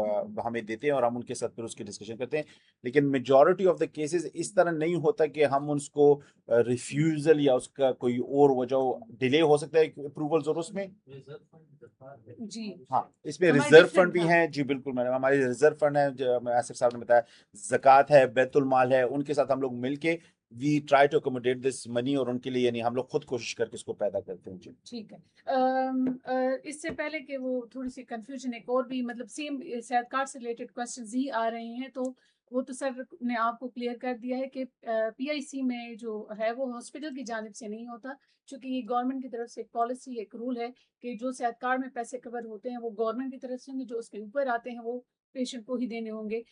हमें देते हैं और हम उनके साथ फिर उसकी डिस्कशन करते हैं. लेकिन मेजॉरिटी ऑफ द केसेस इस तरह नहीं होता कि हम उसको रिफ्यूजल या उसका कोई और वजह डिले हो सकता है अप्रूवल्स, और उसमें जी. हाँ इसमें हमारे रिजर्व फंड डिफरेंट, भी हाँ, हैं. जी बिल्कुल मैडम, हमारे रिजर्व फंड है जो आसिफ साहब ने बताया, ज़कात है, बैतुल माल है, उनके साथ हम लोग मिलके we try to accommodate this money, और उनके लिए यानी हम लोग खुद कोशिश करके इसको पैदा करते हैं. जी ठीक है. इससे पहले कि वो थोड़ी सी कंफ्यूजन, एक और भी मतलब सेम सेहत कार्ड से रिलेटेड क्वेश्चंस ही आ रहे हैं, तो वो तो सर ने आपको क्लियर कर दिया है कि पीआईसी में जो है वो हॉस्पिटल की जानिब से नहीं होता, क्योंकि ये गवर्नमेंट की तरफ से एक पॉलिसी, एक रूल है कि जो सेहत कार्ड में पैसे कवर होते हैं वो गवर्नमेंट की तरफ से होंगे, जो उसके ऊपर आते हैं वो पेशेंट को ही देने होंगे.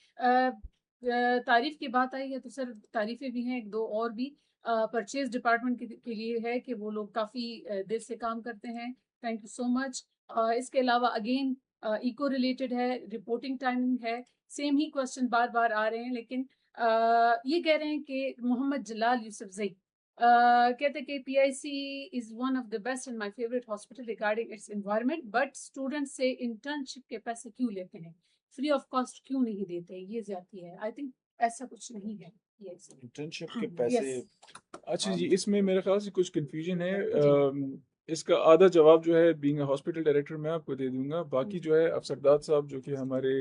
तारीफ की बात आई है तो सर तारीफें भी हैं एक दो और भी. परचेज डिपार्टमेंट के लिए है कि वो लोग काफ़ी देर से काम करते हैं, थैंक यू सो मच. इसके अलावा अगेन इको रिलेटेड है, रिपोर्टिंग टाइमिंग है, सेम ही क्वेश्चन बार बार आ रहे हैं, लेकिन ये कह रहे हैं कि मोहम्मद जलाल यूसुफजई कहते हैं कि PIC is one of the best and my favourite hospital regarding it's environment, but student से इंटर्नशिप के पैसे क्यों लेते हैं, फ्री ऑफ कॉस्ट क्यों नहीं देते, ये ज्यादती है. आई थिंक ऐसा कुछ नहीं है. यस इंटर्नशिप के पैसे. यस अच्छा हाँ जी, इसमें मेरे ख्याल से कुछ कंफ्यूजन है. जी. इसका आधा जवाब जो है बीइंग हॉस्पिटल डायरेक्टर मैं आपको दे दूंगा, बाकी जो है अफसरदाद साहब जो कि हमारे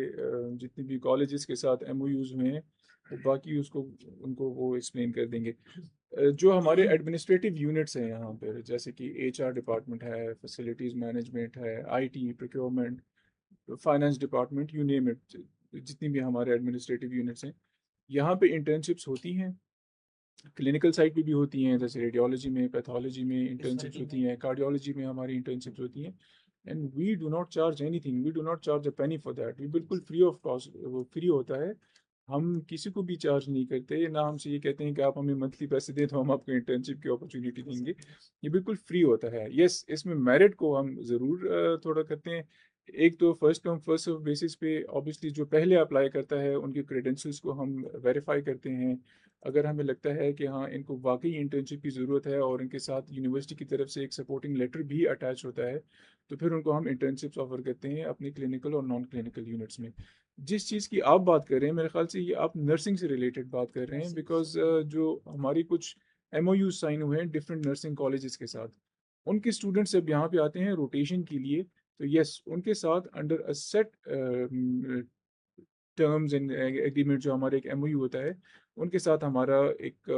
जितनी भी कॉलेजेस के साथ एमओयूज में हैं, वो बाकी उसको उनको वो एक्सप्लेन कर देंगे. जो हमारे एडमिनिस्ट्रेटिव यूनिट्स हैं यहाँ पर, जैसे कि एचआर डिपार्टमेंट है, फैसिलिटीज़ मैनेजमेंट है, IT, procurement, finance department, you name it, जितनी भी हमारे एडमिनिस्ट्रेटिव यूनिट्स हैं, यहाँ पे इंटर्नशिप्स होती हैं. क्लिनिकल साइड पे भी होती हैं, जैसे रेडियोलॉजी में, पैथोलॉजी में इंटर्नशिप्स होती हैं, कार्डियोलॉजी में हमारी इंटर्नशिप्स होती हैं. And we do not charge anything, we do not charge a penny for that. We बिल्कुल फ्री ऑफ कॉस्ट, वो फ्री होता है. हम किसी को भी चार्ज नहीं करते, ना हमसे ये कहते हैं कि आप हमें मंथली पैसे दें तो हम आपको इंटर्नशिप की अपॉर्चुनिटी देंगे. ये बिल्कुल फ्री होता है. यस, इसमें मेरिट को हम ज़रूर थोड़ा करते हैं. एक तो first come first serve basis पे ऑब्वियसली जो पहले अप्लाई करता है उनके क्रेडेंशियल्स को हम वेरीफाई करते हैं. अगर हमें लगता है कि हाँ इनको वाकई इंटर्नशिप की ज़रूरत है और इनके साथ यूनिवर्सिटी की तरफ से एक सपोर्टिंग लेटर भी अटैच होता है, तो फिर उनको हम इंटर्नशिप्स ऑफर करते हैं अपनी क्लिनिकल और नॉन क्लिनिकल यूनिट्स में. जिस चीज़ की आप बात कर रहे हैं, मेरे ख्याल से ये आप नर्सिंग से रिलेटेड बात कर रहे हैं, बिकॉज जो हमारी कुछ एमओयू साइन हुए हैं डिफरेंट नर्सिंग कॉलेजेस के साथ, उनके स्टूडेंट्स जब यहाँ पे आते हैं रोटेशन के लिए, तो यस उनके साथ under a set terms and agreement जो हमारे एक एमओयू होता है, उनके साथ हमारा एक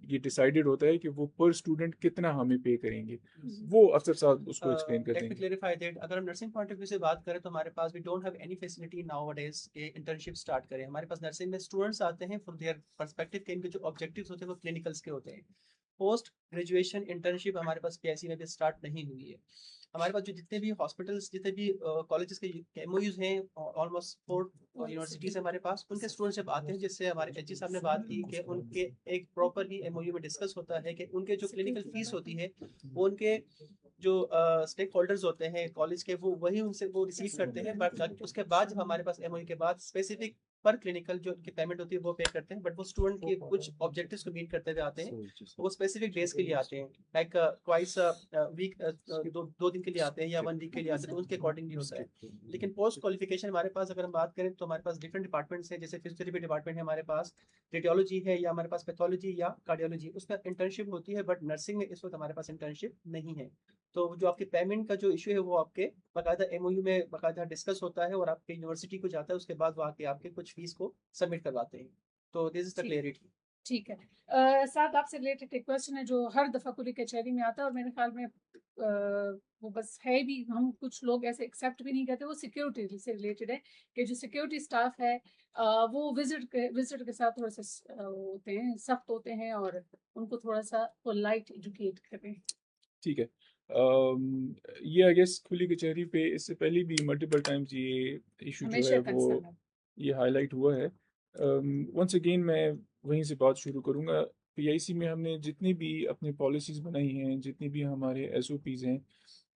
ये डिसाइडेड होता है कि वो पर स्टूडेंट कितना हमें पे करेंगे. वो अफसर साहब उसको एक्सप्लेन कर लेट मी देंगे. क्लेरिफाई दैट, अगर हम नर्सिंग पॉइंट ऑफ व्यू से बात करें तो हमारे पास we don't have any facility nowadays के इंटर्नशिप स्टार्ट करें. हमारे पास नर्सिंग में स्टूडेंट्स आते हैं फ्रॉम देयर पर्सपेक्टिव के इनके जो ऑब्जेक्टिव्स होते हैं वो क्लिनिकल्स के होते हैं. पोस्ट ग्रेजुएशन इंटर्नशिप हमारे पास पीआईसी में भी स्टार्ट नहीं हुई है। हमारे पास जो जितने भी हॉस्पिटल्स, जितने भी कॉलेजेस के एमओयूज हैं, ऑलमोस्ट 4 यूनिवर्सिटीज हमारे पास, उनके स्टूडेंट्स जब आते हैं, जिससे हमारे एचजी साहब ने बात की कि उनके एक प्रॉपरली एमओयू में डिस्कस होता है कि उनके जो क्लिनिकल फीस होती है वो उनके जो स्टेक होल्डर्स होते हैं कॉलेज के, वो वही उनसे वो रिसीव करते हैं। बट उसके बाद जब हमारे पास एमओयू के बाद स्पेसिफिक पर क्लिनिकल जो उनकी पेमेंट होती है वो पे करते हैं। बट वो स्टूडेंट के कुछ ऑब्जेक्टिव्स को मीट करते हुए आते हैं, वो स्पेसिफिक डेज के लिए आते हैं, लाइक ट्वाइस वीक, दो दिन के लिए आते हैं या 1 वीक के लिए आते हैं, तो उसके अकॉर्डिंगली होता है। लेकिन पोस्ट क्वालिफिकेशन हमारे पास अगर हम बात करें तो हमारे पास डिफरेंट डिपार्टमेंट्स हैं, जैसे फिजियोथेरेपी डिपार्टमेंट है हमारे पास, रेडियोलॉजी है, या हमारे पास पैथोलॉजी या कार्डियोलॉजी, उसमें इंटर्नशिप होती है। बट नर्सिंग में इस वक्त हमारे पास इंटर्नशिप नहीं है। तो जो आपके पेमेंट का जो इशू है वो आपके बाकायदा एमओयू में बाकायदा डिस्कस होता है और आपके यूनिवर्सिटी को जाता है, उसके बाद वो आके आपके कुछ फीस को सबमिट करवाते हैं। तो दिस इज द क्लियरिटी। ठीक है। साथ आपसे रिलेटेड एक क्वेश्चन है जो हर दफ़ा कुली कचहरी में आता है और मेरे ख्याल में वो बस है भी, हम कुछ लोग ऐसे एक्सेप्ट भी नहीं करते। वो सिक्योरिटी से रिलेटेड है कि जो सिक्योरिटी स्टाफ है वो विजिटर के साथ थोड़ा सा होते हैं, सख्त होते हैं और उनको थोड़ा सा पोलाइट एजुकेट करें। ठीक है। ये आई गेस खुली कचहरी पे इससे पहले भी मल्टीपल टाइम्स ये इशू जो है हमेशा वो कंसर्न है। ये हाईलाइट हुआ है। वंस अगेन मैं वहीं से बात शुरू करूँगा। पीआईसी में हमने जितनी भी अपनी पॉलिसीज़ बनाई हैं, जितनी भी हमारे एसओपीज़ हैं,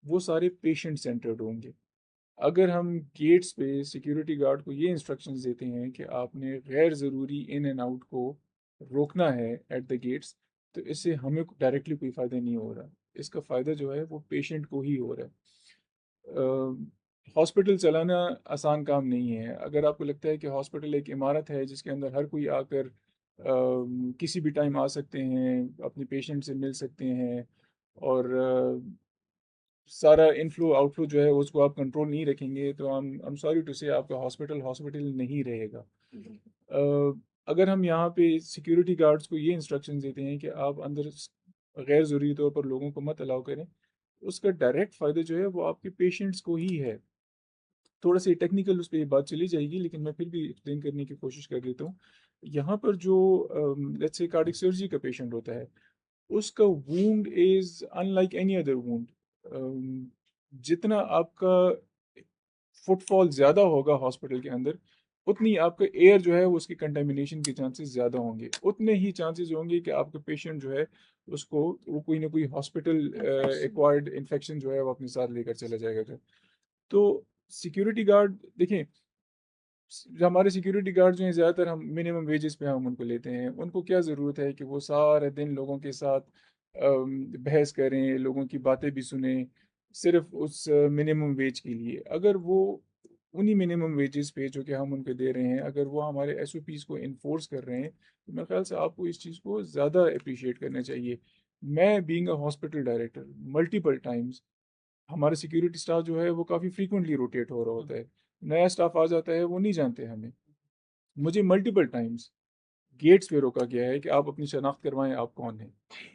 वो सारे पेशेंट सेंटर्ड होंगे। अगर हम गेट्स पे सिक्योरिटी गार्ड को ये इंस्ट्रक्शंस देते हैं कि आपने गैर ज़रूरी इन एंड आउट को रोकना है एट द गेट्स, तो इससे हमें डायरेक्टली कोई फ़ायदा नहीं हो रहा। इसका फ़ायदा जो है वो पेशेंट को ही हो रहा है। हॉस्पिटल चलाना आसान काम नहीं है। अगर आपको लगता है कि हॉस्पिटल एक इमारत है जिसके अंदर हर कोई आकर किसी भी टाइम आ सकते हैं, अपने पेशेंट से मिल सकते हैं और सारा इनफ्लो आउटफ्लो जो है उसको आप कंट्रोल नहीं रखेंगे, तो आई एम सॉरी टू से आपका हॉस्पिटल हॉस्पिटल नहीं रहेगा। अगर हम यहाँ पे सिक्योरिटी गार्ड्स को ये इंस्ट्रक्शन देते हैं कि आप अंदर गैर ज़रूरी तौर पर लोगों को मत अलाउ करें, उसका डायरेक्ट फ़ायदा जो है वो आपके पेशेंट्स को ही है। थोड़ा सा टेक्निकल उस पर ये बात चली जाएगी, लेकिन मैं फिर भी एक्सप्लेन करने की कोशिश कर देता हूँ। यहाँ पर जो लेट्स से कार्डियक सर्जरी का पेशेंट होता है, उसका wound is unlike any other wound. जितना आपका फुटफॉल ज़्यादा होगा हॉस्पिटल के अंदर, उतनी आपका एयर जो है वो उसकी कंटेमिनेशन के चांसेस ज़्यादा होंगे। उतने ही चांसेस होंगे कि आपका पेशेंट जो है उसको वो कोई ना कोई हॉस्पिटल एक्वायर्ड इन्फेक्शन जो है वो अपने साथ लेकर चला जाएगा। तो सिक्योरिटी गार्ड देखें, हमारे सिक्योरिटी गार्ड जो हैं ज़्यादातर हम मिनिमम वेजेस पे हम उनको लेते हैं। उनको क्या ज़रूरत है कि वो सारे दिन लोगों के साथ बहस करें, लोगों की बातें भी सुने, सिर्फ उस मिनिमम वेज के लिए। अगर वो उन्हीं मिनिमम वेजेस पे जो कि हम उनको दे रहे हैं, अगर वो हमारे एसओपीज़ को इन्फोर्स कर रहे हैं, तो मेरे ख्याल से आपको इस चीज़ को ज़्यादा अप्रिशिएट करना चाहिए। मैं being a hospital director multiple times, हमारा सिक्योरिटी स्टाफ जो है वो काफ़ी फ्रीक्वेंटली रोटेट हो रहा होता है। नया स्टाफ आ जाता है, वो नहीं जानते हमें। मुझे मल्टीपल टाइम्स गेट्स पे रोका गया है कि आप अपनी शनाख्त करवाएं, आप कौन हैं।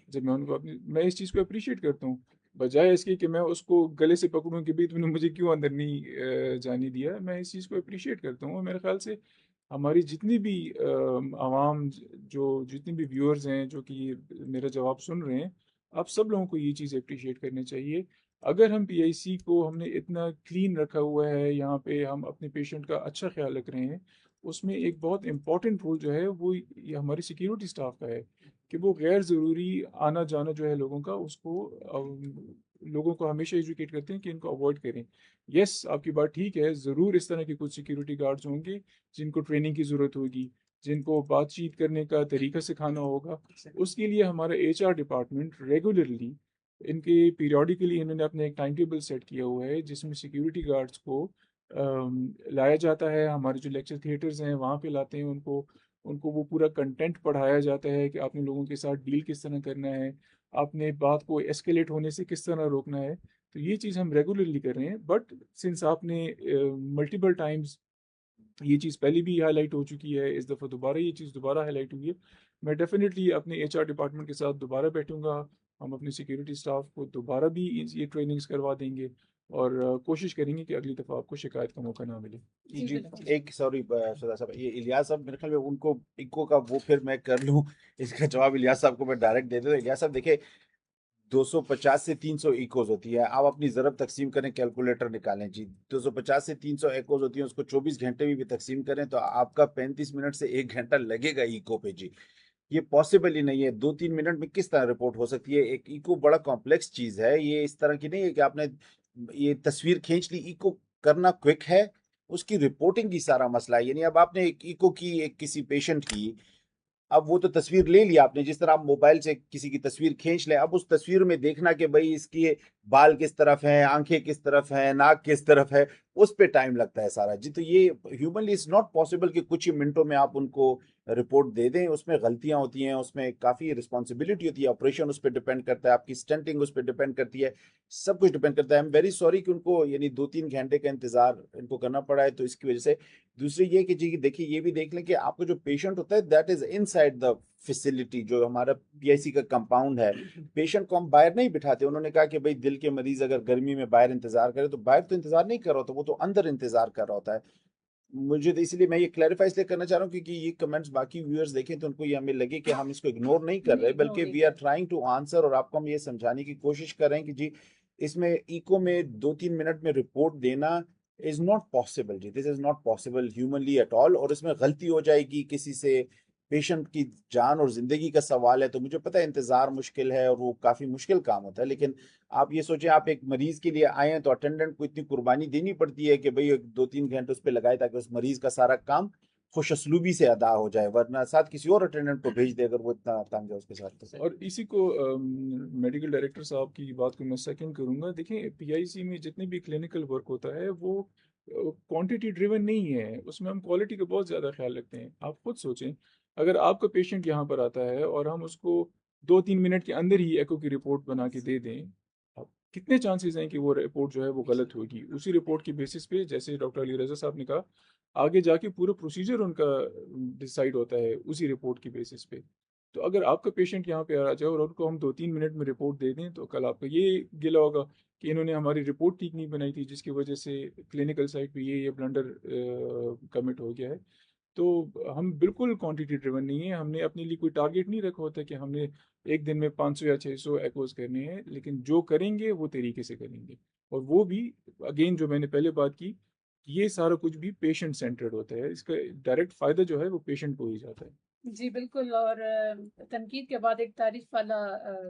जब मैं उनको मैं इस चीज़ को अप्रिशिएट करता हूँ, बजाय इसके कि मैं उसको गले से पकड़ूं कि भाई तुमने मुझे क्यों अंदर नहीं जाने दिया। मैं इस चीज़ को अप्रिशिएट करता हूँ। मेरे ख्याल से हमारी जितनी भी आवाम, जो जितनी भी व्यूअर्स हैं जो कि मेरा जवाब सुन रहे हैं, आप सब लोगों को ये चीज़ अप्रिशिएट करनी चाहिए। अगर हम पीआईसी को हमने इतना क्लीन रखा हुआ है, यहाँ पे हम अपने पेशेंट का अच्छा ख्याल रख रहे हैं, उसमें एक बहुत इम्पॉर्टेंट रोल जो है वो ये हमारी सिक्योरिटी स्टाफ का है कि वो गैर ज़रूरी आना जाना जो है लोगों का, उसको लोगों को हमेशा एजुकेट करते हैं कि इनको अवॉइड करें। यस, आपकी बात ठीक है, ज़रूर इस तरह के कुछ सिक्योरिटी गार्ड्स होंगे जिनको ट्रेनिंग की ज़रूरत होगी, जिनको बातचीत करने का तरीका सिखाना होगा। उसके लिए हमारा एचआर डिपार्टमेंट रेगुलरली, इनके पीरियडिकली इन्होंने अपने एक टाइम टेबल सेट किया हुआ है जिसमें सिक्योरिटी गार्ड्स को लाया जाता है। हमारे जो लेक्चर थिएटर्स हैं वहाँ पे लाते हैं उनको, उनको वो पूरा कंटेंट पढ़ाया जाता है कि आपने लोगों के साथ डील किस तरह करना है, आपने बात को एस्केलेट होने से किस तरह रोकना है। तो ये चीज़ हम रेगुलरली कर रहे हैं। बट सिंस आपने मल्टीपल टाइम्स, ये चीज़ पहले भी हाईलाइट हो चुकी है, इस दफ़ा दोबारा ये चीज़ दोबारा हाईलाइट हुई है, मैं डेफिनेटली अपने एचआर डिपार्टमेंट के साथ दोबारा बैठूंगा। हम अपने सिक्योरिटी स्टाफ को दोबारा भी ये ट्रेनिंग्स करवा देंगे और कोशिश करेंगे कि अगली दफ़ा आपको शिकायत का मौका ना मिले। जी जी बिल्कुल। एक सॉरी सदा साहब, ये इलियास साहब मेरे ख्याल में उनको इको का वो फिर मैं कर लूं, इसका जवाब इलियास साहब को मैं डायरेक्ट दे दूं। इलियास साहब देखिए, 250 से 300 इकोज होती है, आप अपनी ज़रब तकसीम करें, कैलकुलेटर निकालें जी, 250 से 300 इकोज होती है, उसको 24 घंटे में भी तकसीम करें तो आपका 35 मिनट से 1 घंटा लगेगा इको पे जी। ये पॉसिबल ही नहीं है, 2-3 मिनट में किस तरह रिपोर्ट हो सकती है? एक इको बड़ा कॉम्प्लेक्स चीज है, ये इस तरह की नहीं है कि आपने ये तस्वीर खींच ली। इको करना क्विक है, उसकी रिपोर्टिंग की सारा मसला है। यानी अब आपने एक इको की एक किसी पेशेंट की, अब वो तो तस्वीर ले ली आपने, जिस तरह आप मोबाइल से किसी की तस्वीर खींच लें, अब उस तस्वीर में देखना कि भाई इसकी बाल किस तरफ हैं, आंखें किस तरफ हैं, नाक किस तरफ है, उस पे टाइम लगता है सारा जी। तो ये ह्यूमनली इज नॉट पॉसिबल कि कुछ ही मिनटों में आप उनको रिपोर्ट दे दें। उसमें गलतियां होती हैं, उसमें काफी रिस्पॉन्सिबिलिटी होती है, ऑपरेशन उस पर डिपेंड करता है, आपकी स्टेंटिंग उस पर डिपेंड करती है, सब कुछ डिपेंड करता है। आई एम वेरी सॉरी कि उनको यानी 2-3 घंटे का इंतजार इनको करना पड़ा है, तो इसकी वजह से। दूसरी ये कि जी देखिए, ये भी देख लें कि आपको जो पेशेंट होता है that is inside the facility, जो हमारा पीआईसी का कंपाउंड है। पेशेंट को हम बाहर नहीं बिठाते। उन्होंने कहा कि भाई दिल के मरीज अगर गर्मी में बाहर इंतजार करे, तो बाहर तो इंतजार नहीं कर रहा होता, वो तो अंदर इंतजार कर रहा होता है। मुझे तो इसलिए मैं ये क्लैरिफाई इसलिए करना चाह रहा हूँ क्योंकि ये कमेंट्स बाकी व्यूअर्स देखें तो उनको ये हमें लगे कि हम इसको इग्नोर नहीं कर रहे, नहीं, बल्कि नहीं we are trying to answer, और आपको हम ये समझाने की कोशिश कर रहे हैं कि जी इसमें इको में 2-3 मिनट में रिपोर्ट देना इज नॉट पॉसिबल जी, this is not possible humanly at all. और इसमें गलती हो जाएगी किसी से, पेशेंट की जान और जिंदगी का सवाल है, तो मुझे पता है इंतजार मुश्किल है और वो काफी मुश्किल काम होता है, लेकिन आप ये सोचें, आप एक मरीज के लिए आए हैं तो अटेंडेंट को इतनी कुर्बानी देनी पड़ती है कि भाई 2-3 घंटे उस पर लगाए ताकि उस मरीज का सारा काम खुशअस्लूबी से अदा हो जाए, वरना साथ किसी और अटेंडेंट को भेज दे अगर वो इतना तंग है उसके साथ तो। और इसी को मेडिकल डायरेक्टर साहब की बात को मैं सेकंड करूंगा। देखिए, पीआईसी में जितने भी क्लिनिकल वर्क होता है वो क्वांटिटी ड्रिवन नहीं है, उसमें हम क्वालिटी का बहुत ज़्यादा ख्याल रखते हैं। आप खुद सोचें, अगर आपका पेशेंट यहाँ पर आता है और हम उसको 2-3 मिनट के अंदर ही एको की रिपोर्ट बना के दे दें, अब कितने चांसेस हैं कि वो रिपोर्ट जो है वो गलत होगी। उसी रिपोर्ट की बेसिस पे, जैसे डॉक्टर अली रजा साहब ने कहा, आगे जाके पूरा प्रोसीजर उनका डिसाइड होता है उसी रिपोर्ट की बेसिस पे। तो अगर आपका पेशेंट यहाँ पे आ जाए और उनको हम 2-3 मिनट में रिपोर्ट दे दें, तो कल आपका ये गिला होगा कि इन्होंने हमारी रिपोर्ट ठीक नहीं बनाई थी, जिसकी वजह से क्लिनिकल साइड पे ये ब्लंडर कमिट हो गया है। तो हम बिल्कुल क्वांटिटी ड्रिवन नहीं है, हमने अपने लिए कोई टारगेट नहीं रखा होता कि हमने एक दिन में 500 या 600 एकोज करने हैं, लेकिन जो करेंगे वो तरीके से करेंगे। और वो भी, अगेन जो मैंने पहले बात की, ये सारा कुछ भी पेशेंट सेंटर्ड होता है, इसका डायरेक्ट फ़ायदा जो है वो पेशेंट को ही जाता है। जी बिल्कुल। और तनकीद के बाद एक तारीफ वाला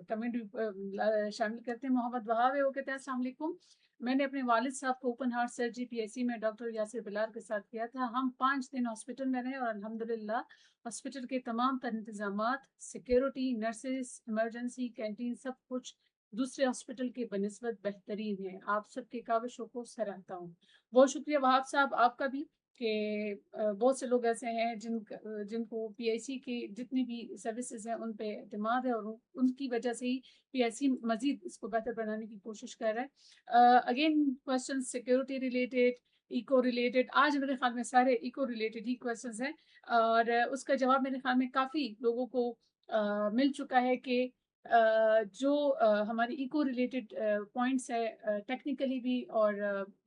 कमेंट भी शामिल करते हैं। मोहम्मद वहाब है, वो कहते हैं अस्सलाम वालेकुम, मैंने अपने वालिद साहब को ओपन हार्ट सर्जरी पीएससी में डॉक्टर यासिर बिलार के साथ किया था। हम 5 दिन हॉस्पिटल में रहे और अल्हम्दुलिल्लाह हॉस्पिटल के तमाम तर इंतजामात, सिक्योरिटी, नर्सेस, इमरजेंसी, कैंटीन, सब कुछ दूसरे हॉस्पिटल के बनिस्बत बेहतरीन है। आप सबके काविशों को सराहता हूँ। बहुत शुक्रिया वहाब साहब आपका भी कि बहुत से लोग ऐसे हैं जिनको पीआईसी की जितनी भी सर्विसेज हैं उन पे एतमाद है और उनकी वजह से ही पीआईसी मजीद इसको बेहतर बनाने की कोशिश कर रहा है। Again question security related, eco related, आज मेरे ख्याल में सारे इको रिलेटेड ही क्वेश्चंस हैं और उसका जवाब मेरे ख्याल में काफ़ी लोगों को मिल चुका है कि जो हमारी इको रिलेटेड पॉइंट्स है टेक्निकली भी और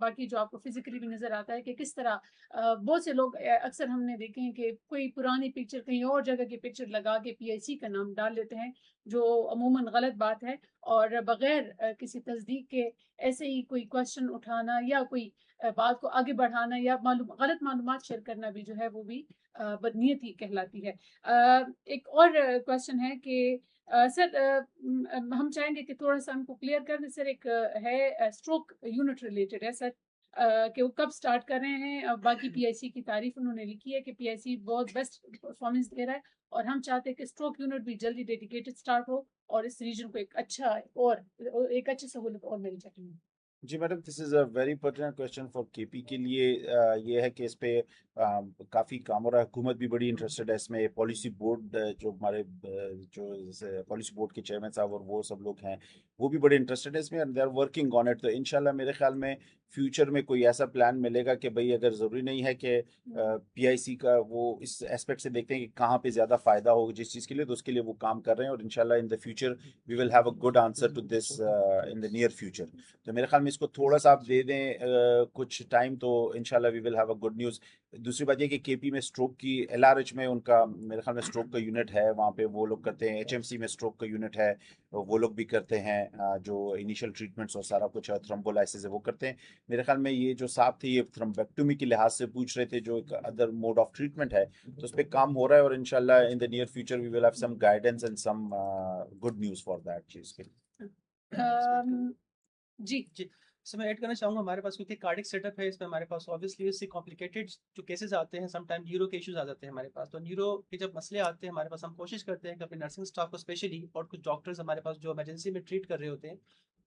बाकी जो आपको फिजिकली भी नज़र आता है कि किस तरह बहुत से लोग अक्सर हमने देखे हैं कि कोई पुरानी पिक्चर कहीं और जगह की पिक्चर लगा के पीआईसी का नाम डाल लेते हैं, जो अमूमन गलत बात है। और बगैर किसी तस्दीक के ऐसे ही कोई क्वेश्चन उठाना या कोई बात को आगे बढ़ाना या गलत मालूमात शेयर करना भी जो है वो भी बदनीयती कहलाती है। एक और क्वेश्चन है कि सर हम चाहेंगे कि थोड़ा सा हमको क्लियर कर दें सर। एक है स्ट्रोक यूनिट रिलेटेड है सर, कि वो कब स्टार्ट कर रहे हैं। बाकी पीआईसी की तारीफ उन्होंने लिखी है कि पीआईसी बहुत बेस्ट परफॉर्मेंस दे रहा है और हम चाहते हैं कि स्ट्रोक यूनिट भी जल्दी डेडिकेटेड स्टार्ट हो और इस रीजन को एक अच्छी सहूलत और मिल जाए। जी madam, this is a very pertinent question for KP के लिए। ये है कि इस पे काफ़ी काम हो रहा है, हुकूमत भी बड़ी इंटरेस्टेड है इसमें। पॉलिसी बोर्ड जो हमारे जो पॉलिसी बोर्ड के चेयरमैन साहब और वो सब लोग हैं, वो भी बड़े इंटरेस्टेड है इसमें, they are working on it. तो इंशाल्लाह मेरे ख्याल में फ्यूचर में कोई ऐसा प्लान मिलेगा कि भाई अगर ज़रूरी नहीं है कि पीआईसी का वो इस एस्पेक्ट से देखते हैं कि कहाँ पे ज़्यादा फ़ायदा हो जिस चीज़ के लिए, तो उसके लिए वो काम कर रहे हैं। और इंशाल्लाह in the future we will have a good answer to this in the near future. तो मेरे ख्याल में इसको थोड़ा सा आप दे दें कुछ टाइम, तो इंशाल्लाह we will have a good news. दूसरी बात ये कि केपी में स्ट्रोक की एलआरएच में उनका मेरे ख्याल में स्ट्रोक का यूनिट है, वहाँ पे वो लोग करते हैं। एचएमसी में स्ट्रोक का यूनिट है, वो लोग भी करते हैं जो इनिशियल ट्रीटमेंट्स और सारा कुछ थ्रोम्बोलाइसिस है वो करते हैं। मेरे ख्याल में ये जो साहब थे ये थ्रोम्बेक्टोमी के लिहाज से पूछ रहे थे, जो एक अदर मोड ऑफ ट्रीटमेंट है, तो उस पर काम हो रहा है और इंशाल्लाह in the near future we will have some guidance and some good news for that चीज़ के लिए। जी जी, सो मैं ऐड करना चाहूँगा हमारे पास क्योंकि कार्डिक सेटअप है, इसमें हमारे पास ऑब्वियसली इससे कॉम्प्लिकेटेड जो केसेस आते हैं, समटाइम न्यूरो के इश्यूज आ जाते हैं हमारे पास। तो न्यूरो के जब मसले आते हैं हमारे पास, हम कोशिश करते हैं कि अपने नर्सिंग स्टाफ को स्पेशली और कुछ डॉक्टर्स हमारे पास जो इमरजेंसी में ट्रीट कर रहे होते हैं,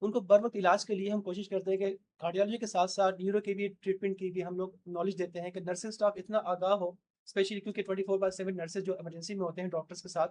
उनको बर वक्त इलाज के लिए हम कोशिश करते हैं कि कार्डियोलॉजी के साथ साथ न्यूरो के भी ट्रीटमेंट की भी हम लोग नॉलेज देते हैं कि नर्सिंग स्टाफ इतना आगाह हो, स्पेशली क्योंकि 24/7 नर्सेज जो इमरजेंसी में होते हैं डॉक्टर्स के साथ,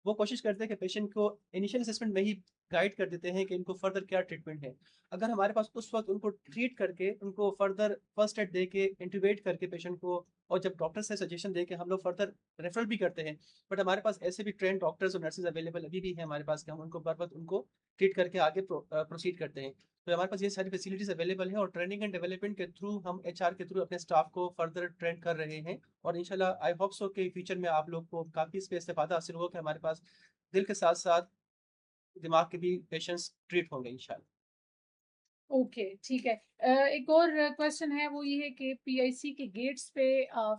वो कोशिश करते हैं कि पेशेंट को इनिशियल असेसमेंट में ही गाइड कर देते हैं कि इनको फर्दर क्या ट्रीटमेंट है। अगर हमारे पास उस वक्त उनको ट्रीट करके उनको फर्दर फर्स्ट एड दे के इंट्यूबेट करके पेशेंट को, और जब डॉक्टर से सजेशन दे के हम लोग फर्दर रेफरल भी करते हैं, बट हमारे पास ऐसे भी ट्रेन डॉक्टर्स और नर्सेज अवेलेबल अभी भी हैं हमारे पास कि हम उनको बर वक्त उनको ट्रीट करके आगे प्रोसीड करते हैं। तो हमारे पास ये सारी फैसिलिटीज अवेलेबल है और ट्रेनिंग एंड डेवलपमेंट के थ्रू हम एचआर के थ्रू अपने स्टाफ को फर्दर ट्रेन कर रहे हैं। और इंशाल्लाह आई होप सो के फ्यूचर में आप लोग को काफ़ी इससे इस्तेफादा हासिल होगा कि हमारे पास दिल के साथ साथ दिमाग के भी पेशेंट्स ट्रीट होंगे इंशाल्लाह। ओके ठीक है। एक और क्वेश्चन है, वो ये है कि पीआईसी के गेट्स पे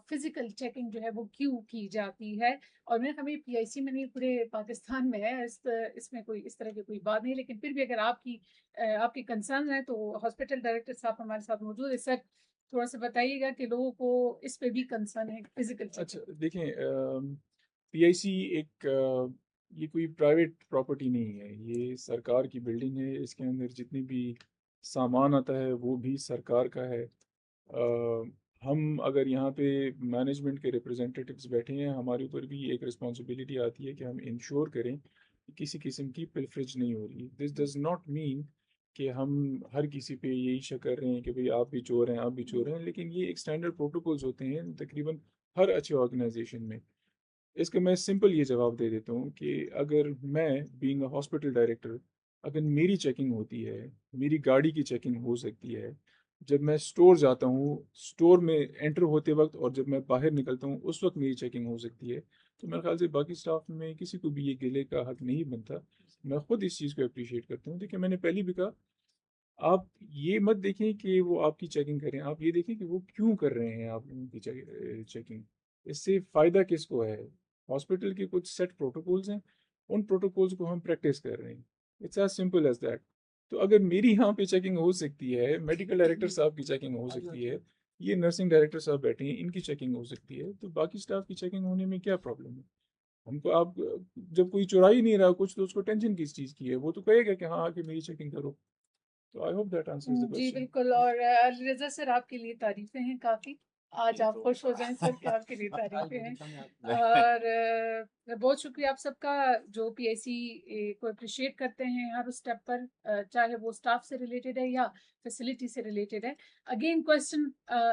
फिजिकल चेकिंग जो है वो क्यों की जाती है? और मेरे ख्याल में पीआईसी में नहीं पूरे पाकिस्तान में है, इसमें कोई इस तरह की कोई बात नहीं, लेकिन फिर भी अगर आपकी कंसर्न है तो हॉस्पिटल डायरेक्टर साहब हमारे साथ मौजूद है। सर थोड़ा सा बताइएगा कि लोगों को इस पे भी कंसर्न है फिजिकल अच्छा चेकिंग। देखें, पीआईसी एक ये कोई प्राइवेट प्रॉपर्टी नहीं है, ये सरकार की बिल्डिंग है। इसके अंदर जितनी भी सामान आता है वो भी सरकार का है। हम अगर यहाँ पे मैनेजमेंट के रिप्रेजेंटेटिव्स बैठे हैं, हमारे ऊपर भी एक रिस्पॉन्सिबिलिटी आती है कि हम इंश्योर करें कि किसी किस्म की पिलफरेज नहीं हो रही। दिस डज नॉट मीन कि हम हर किसी पे यही शक कर रहे हैं कि भाई आप भी चोर हैं, आप भी चोर हैं, लेकिन ये एक स्टैंडर्ड प्रोटोकॉल्स होते हैं तकरीबन हर अच्छे ऑर्गेनाइजेशन में। इसका मैं सिंपल ये जवाब दे देता हूँ कि अगर मैं बीइंग अ हॉस्पिटल डायरेक्टर, अगर मेरी चेकिंग होती है, मेरी गाड़ी की चेकिंग हो सकती है, जब मैं स्टोर जाता हूँ, स्टोर में एंटर होते वक्त, और जब मैं बाहर निकलता हूँ उस वक्त मेरी चेकिंग हो सकती है, तो मेरे ख्याल से बाकी स्टाफ में किसी को भी ये गिले का हक नहीं बनता। मैं खुद इस चीज़ को अप्रिशिएट करता हूँ। देखिए मैंने पहले भी कहा, आप ये मत देखें कि वो आपकी चेकिंग करें, आप ये देखें कि वो क्यों कर रहे हैं आप लोगों की चेकिंग। इससे फ़ायदा किसको है? हॉस्पिटल के कुछ सेट प्रोटोकॉल्स हैं, उन प्रोटोकॉल्स को हम प्रैक्टिस कर रहे हैं। It's as simple as that. तो अगर मेरी यहाँ पे चेकिंग हो सकती है, मेडिकल डायरेक्टर साहब की चेकिंग हो सकती है, ये नर्सिंग डायरेक्टर साहब बैठे हैं इनकी चेकिंग हो सकती है, तो बाकी स्टाफ की चेकिंग होने में क्या प्रॉब्लम है? हमको आप, जब कोई चुरा ही नहीं रहा कुछ, तो उसको टेंशन किस चीज़ की है? वो तो कहेगा कि हाँ आके मेरी चेकिंग करो। तो I hope that answers the जी क्वेश्चन। बिल्कुल। और रज़ा सर आपके लिए तारीफें हैं काफ़ी, आज ये आप तो खुश हो जाएं सर कि आपके लिए तारीफें हैं। और बहुत शुक्रिया आप सबका जो पीआईसी को अप्रिशिएट करते हैं हर उस स्टेप पर, चाहे वो स्टाफ से रिलेटेड है या फैसिलिटी से रिलेटेड है। Again question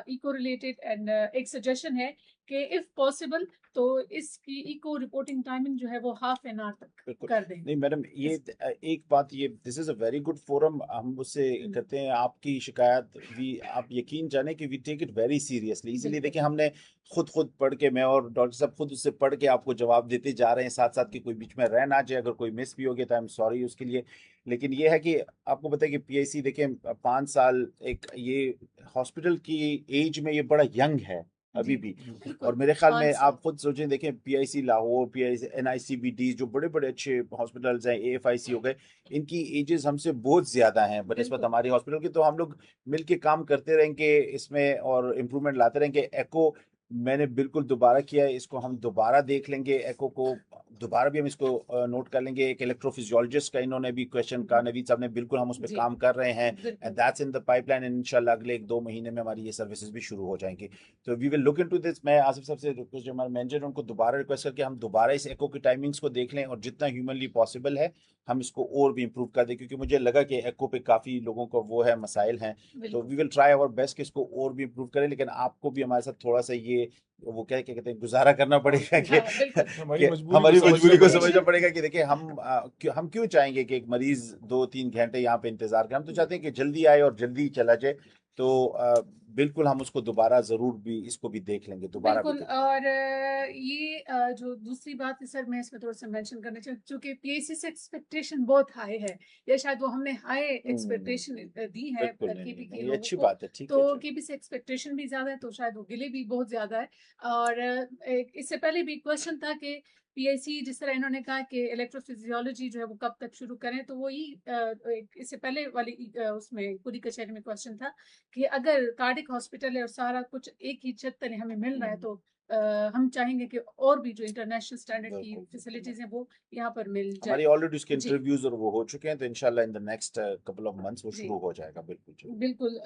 eco related, and एक सजेशन है कि इफ पॉसिबल तो इसकी इको रिपोर्टिंग टाइमिंग जो है वो हाफ एन आवर तक बिल्कुल। कर दें। नहीं मैडम, ये एक बात, ये this is a very good forum, हम उससे करते हैं आपकी शिकायत भी, आप यकीन जाने कि we take it very seriously. इसीलिए देखिए हमने खुद पढ़ के, मैं और डॉक्टर साहब खुद उससे पढ़ के आपको जवाब देते जा रहे हैं, साथ साथ कि कोई बीच में रह ना जाए। अगर कोई मिस भी हो गया तो आई एम सॉरी उसके लिए। लेकिन ये है कि आपको पता है कि पीआईसी देखें 5 साल, एक ये हॉस्पिटल की एज में ये बड़ा यंग है अभी भी। और मेरे ख्याल में आप खुद सोचें, देखें पीआईसी लाहौर, पीआईसी एनआईसीबीडी, जो बड़े बड़े अच्छे हॉस्पिटल्स हैं, एएफआईसी हो गए, इनकी एजेस हमसे बहुत ज्यादा हैं बनस्बत हमारी हॉस्पिटल की। तो हम लोग मिलके काम करते रहेंगे इसमें और इम्प्रूवमेंट लाते रहेंगे। एको मैंने बिल्कुल दोबारा किया है, इसको हम दोबारा देख लेंगे, एको को दोबारा भी हम इसको नोट कर लेंगे। एक इलेक्ट्रोफिजियोलॉजिस्ट का इन्होंने भी क्वेश्चन कहा नवीद साहब ने, बिल्कुल हम उस पर काम कर रहे हैं, and that's in the pipeline. And इंशाल्लाह अगले 1-2 महीने में हमारी ये सर्विसेज भी शुरू हो जाएंगी। तो we will look into this. मैं आसिफ साहब से रिक्वेस्ट, जो हमारे मैनेजर उनको दोबारा रिक्वेस्ट करके हम दोबारा इस एको की टाइमिंग्स को देख लें और जितना ह्यूमनली पॉसिबल है हम इसको और भी इम्प्रूव कर दें, क्योंकि मुझे लगा कि एको पे काफी लोगों को वो है, मसाइल हैं। तो we will try our best कि इसको और भी इम्प्रूव करें, लेकिन आपको भी हमारे साथ थोड़ा सा ये लिए वो क्या कहते हैं गुजारा करना पड़ेगा कि हाँ, बिल्कुल। हमारी कि मजबूरी हमारी को मजबूरी को समझना समझना पड़ेगा। पड़ेगा कि देखिए हम क्यों चाहेंगे कि एक मरीज 2-3 घंटे यहाँ पे इंतजार करे। हम तो चाहते हैं कि जल्दी आए और जल्दी चला जाए। तो बिल्कुल हम उसको दोबारा जरूर भी इसको भी देख लेंगे, दोबारा भी बिल्कुल। देखेंगे। और ये जो दूसरी बात है सर, मैं इसमें थोड़ा सा मेंशन करना चाहूँ, चूंकि पीएससी से एक्सपेक्टेशन बहुत हाई है, या शायद वो हमने हाई एक्सपेक्टेशन दी है बिल्कुल नहीं केपी के ये लोगों अच्छी को, बात है, ठीक है तो चलो। केपी से एक्सपेक्टेशन भी ज्यादा है, तो शायद वो गिले भी बहुत ज्यादा है। और इससे पहले भी क्वेश्चन था कि पीआईसी जिस तरह इन्होंने कहा कि इलेक्ट्रोफिजियोलॉजी जो है वो कब तक शुरू करें, तो वही इससे पहले वाली उसमें पूरी कचहरी में क्वेश्चन था कि अगर कार्डिक हॉस्पिटल है और सारा कुछ एक ही छत तले हमें मिल रहा है, तो हम चाहेंगे कि और भी जो इंटरनेशनल स्टैंडर्ड की बिल्कुल, फैसिलिटीज हैं वो यहाँ पर मिल जाए। हमारी ऑलरेडी उसके जी इंटरव्यूज और वो हो चुके हैं, तो इंशाल्लाह in the next couple of months वो जी शुरू हो जाएगा। बिल्कुल चलो। बिल्कुल।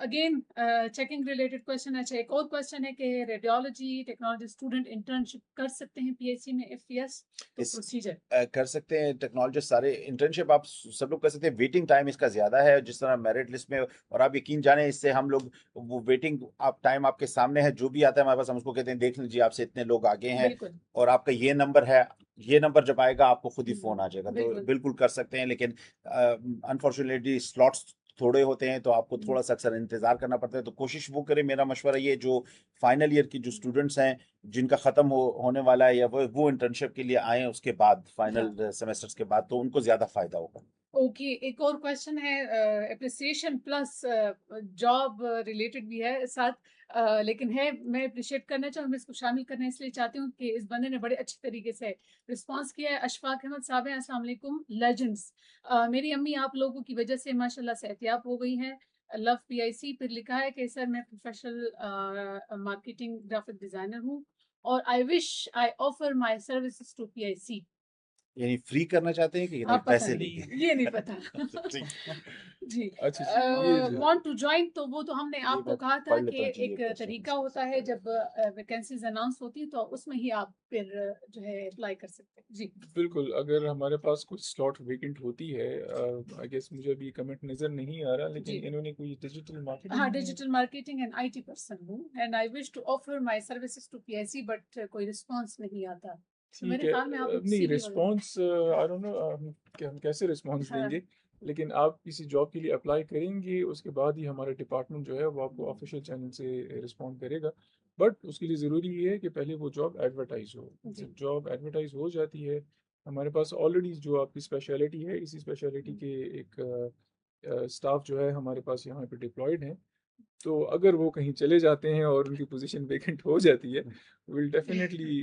Again checking related question. अच्छा, एक और क्वेश्चन है कि रेडियोलॉजी टेक्नोलॉजी स्टूडेंट इंटर्नशिप कर सकते हैं पीएचसी में? इफ यस तो इस प्रोसीजर। कर सकते हैं टेक्नोलॉजिस्ट सारे इंटर्नशिप आप सब लोग कर सकते हैं। वेटिंग टाइम इसका ज्यादा है जिस तरह मेरिट लिस्ट में, और आप यकीन जाने इससे हम लोग वो वेटिंग आप टाइम आपके सामने है, जो भी आता है हमारे पास हम उसको कहते हैं देख लीजिए आपसे इतने लोग आगे हैं बिल्कुल और आपका ये नंबर है, ये नंबर जब आएगा आपको खुद ही फोन आ जाएगा। तो बिल्कुल। बिल्कुल कर सकते हैं, लेकिन अनफॉर्चुनेटली स्लॉट्स थोड़े होते हैं तो आपको थोड़ा सा अक्सर इंतजार करना पड़ता है। तो कोशिश वो करें, मेरा मशवरा ये, जो फाइनल ईयर की जो स्टूडेंट्स हैं जिनका खत्म होने वाला है, या वो इंटर्नशिप के लिए आए उसके बाद हाँ फाइनल सेमेस्टर्स के बाद, तो उनको ज्यादा फायदा होगा। ओके। एक और क्वेश्चन है, अप्रिसिएशन प्लस जॉब रिलेटेड भी है साथ, लेकिन है, मैं अप्रिशिएट करना चाहूँ, मैं इसको शामिल करना इसलिए चाहती हूँ कि इस बंदे ने बड़े अच्छे तरीके से रिस्पांस किया है। अशफाक अहमद साहब हैं, अस्सलाम वालेकुम लेजेंड्स। मेरी अम्मी आप लोगों की वजह से माशाल्लाह सेहतियाब हो गई हैं। Love PIC. फिर लिखा है कि सर मैं प्रोफेशनल मार्केटिंग ग्राफिक डिजाइनर हूँ और I wish I offer my services to PIC. यानी फ्री करना चाहते हैं कि नहीं आप पता पैसे नहीं, लेंगे? ये नहीं पता। ठीक है। जी। अच्छा जी, ये जो वांट टू ज्वाइन, तो वो तो हमने ये आपको मैं कहा था पढ़ कि लेता हूँ जी, ये एक question तरीका इसमें होता से। है जब वैकेंसीज अनाउंस होती है तो उसमें ही आप फिर जो है अप्लाई कर सकते हैं। जी बिल्कुल, अगर हमारे पास कुछ स्लॉट वेकेंट होती है, आई गेस मुझे अभी कमेंट नज़र नहीं आ रहा, लेकिन जी। इन्होंने कोई डिजिटल हाँ, marketing digital marketing and IT person हूँ and I wish to offer my services to PIC, but कोई रिस्पांस नहीं आता, तो ठीक मेरे है। ख्याल में आप नहीं, सीवी वगैरह। रिस्पांस आई डोंट नो हम कैसे रिस्पांस हाँ देंगे, लेकिन आप किसी जॉब के लिए अप्लाई करेंगे उसके बाद ही हमारा डिपार्टमेंट जो है वो आपको ऑफिशियल चैनल से रिस्पॉन्ड करेगा। बट उसके लिए ज़रूरी ये है कि पहले वो जॉब एडवर्टाइज हो। जी। जब जॉब एडवर्टाइज हो जाती है, हमारे पास ऑलरेडी जो आपकी स्पेशलिटी है, इसी स्पेशलिटी के एक स्टाफ जो है हमारे पास यहाँ पे डिप्लॉयड हैं। तो अगर वो कहीं चले जाते हैं और उनकी पोजीशन वेकेंट हो जाती है, will definitely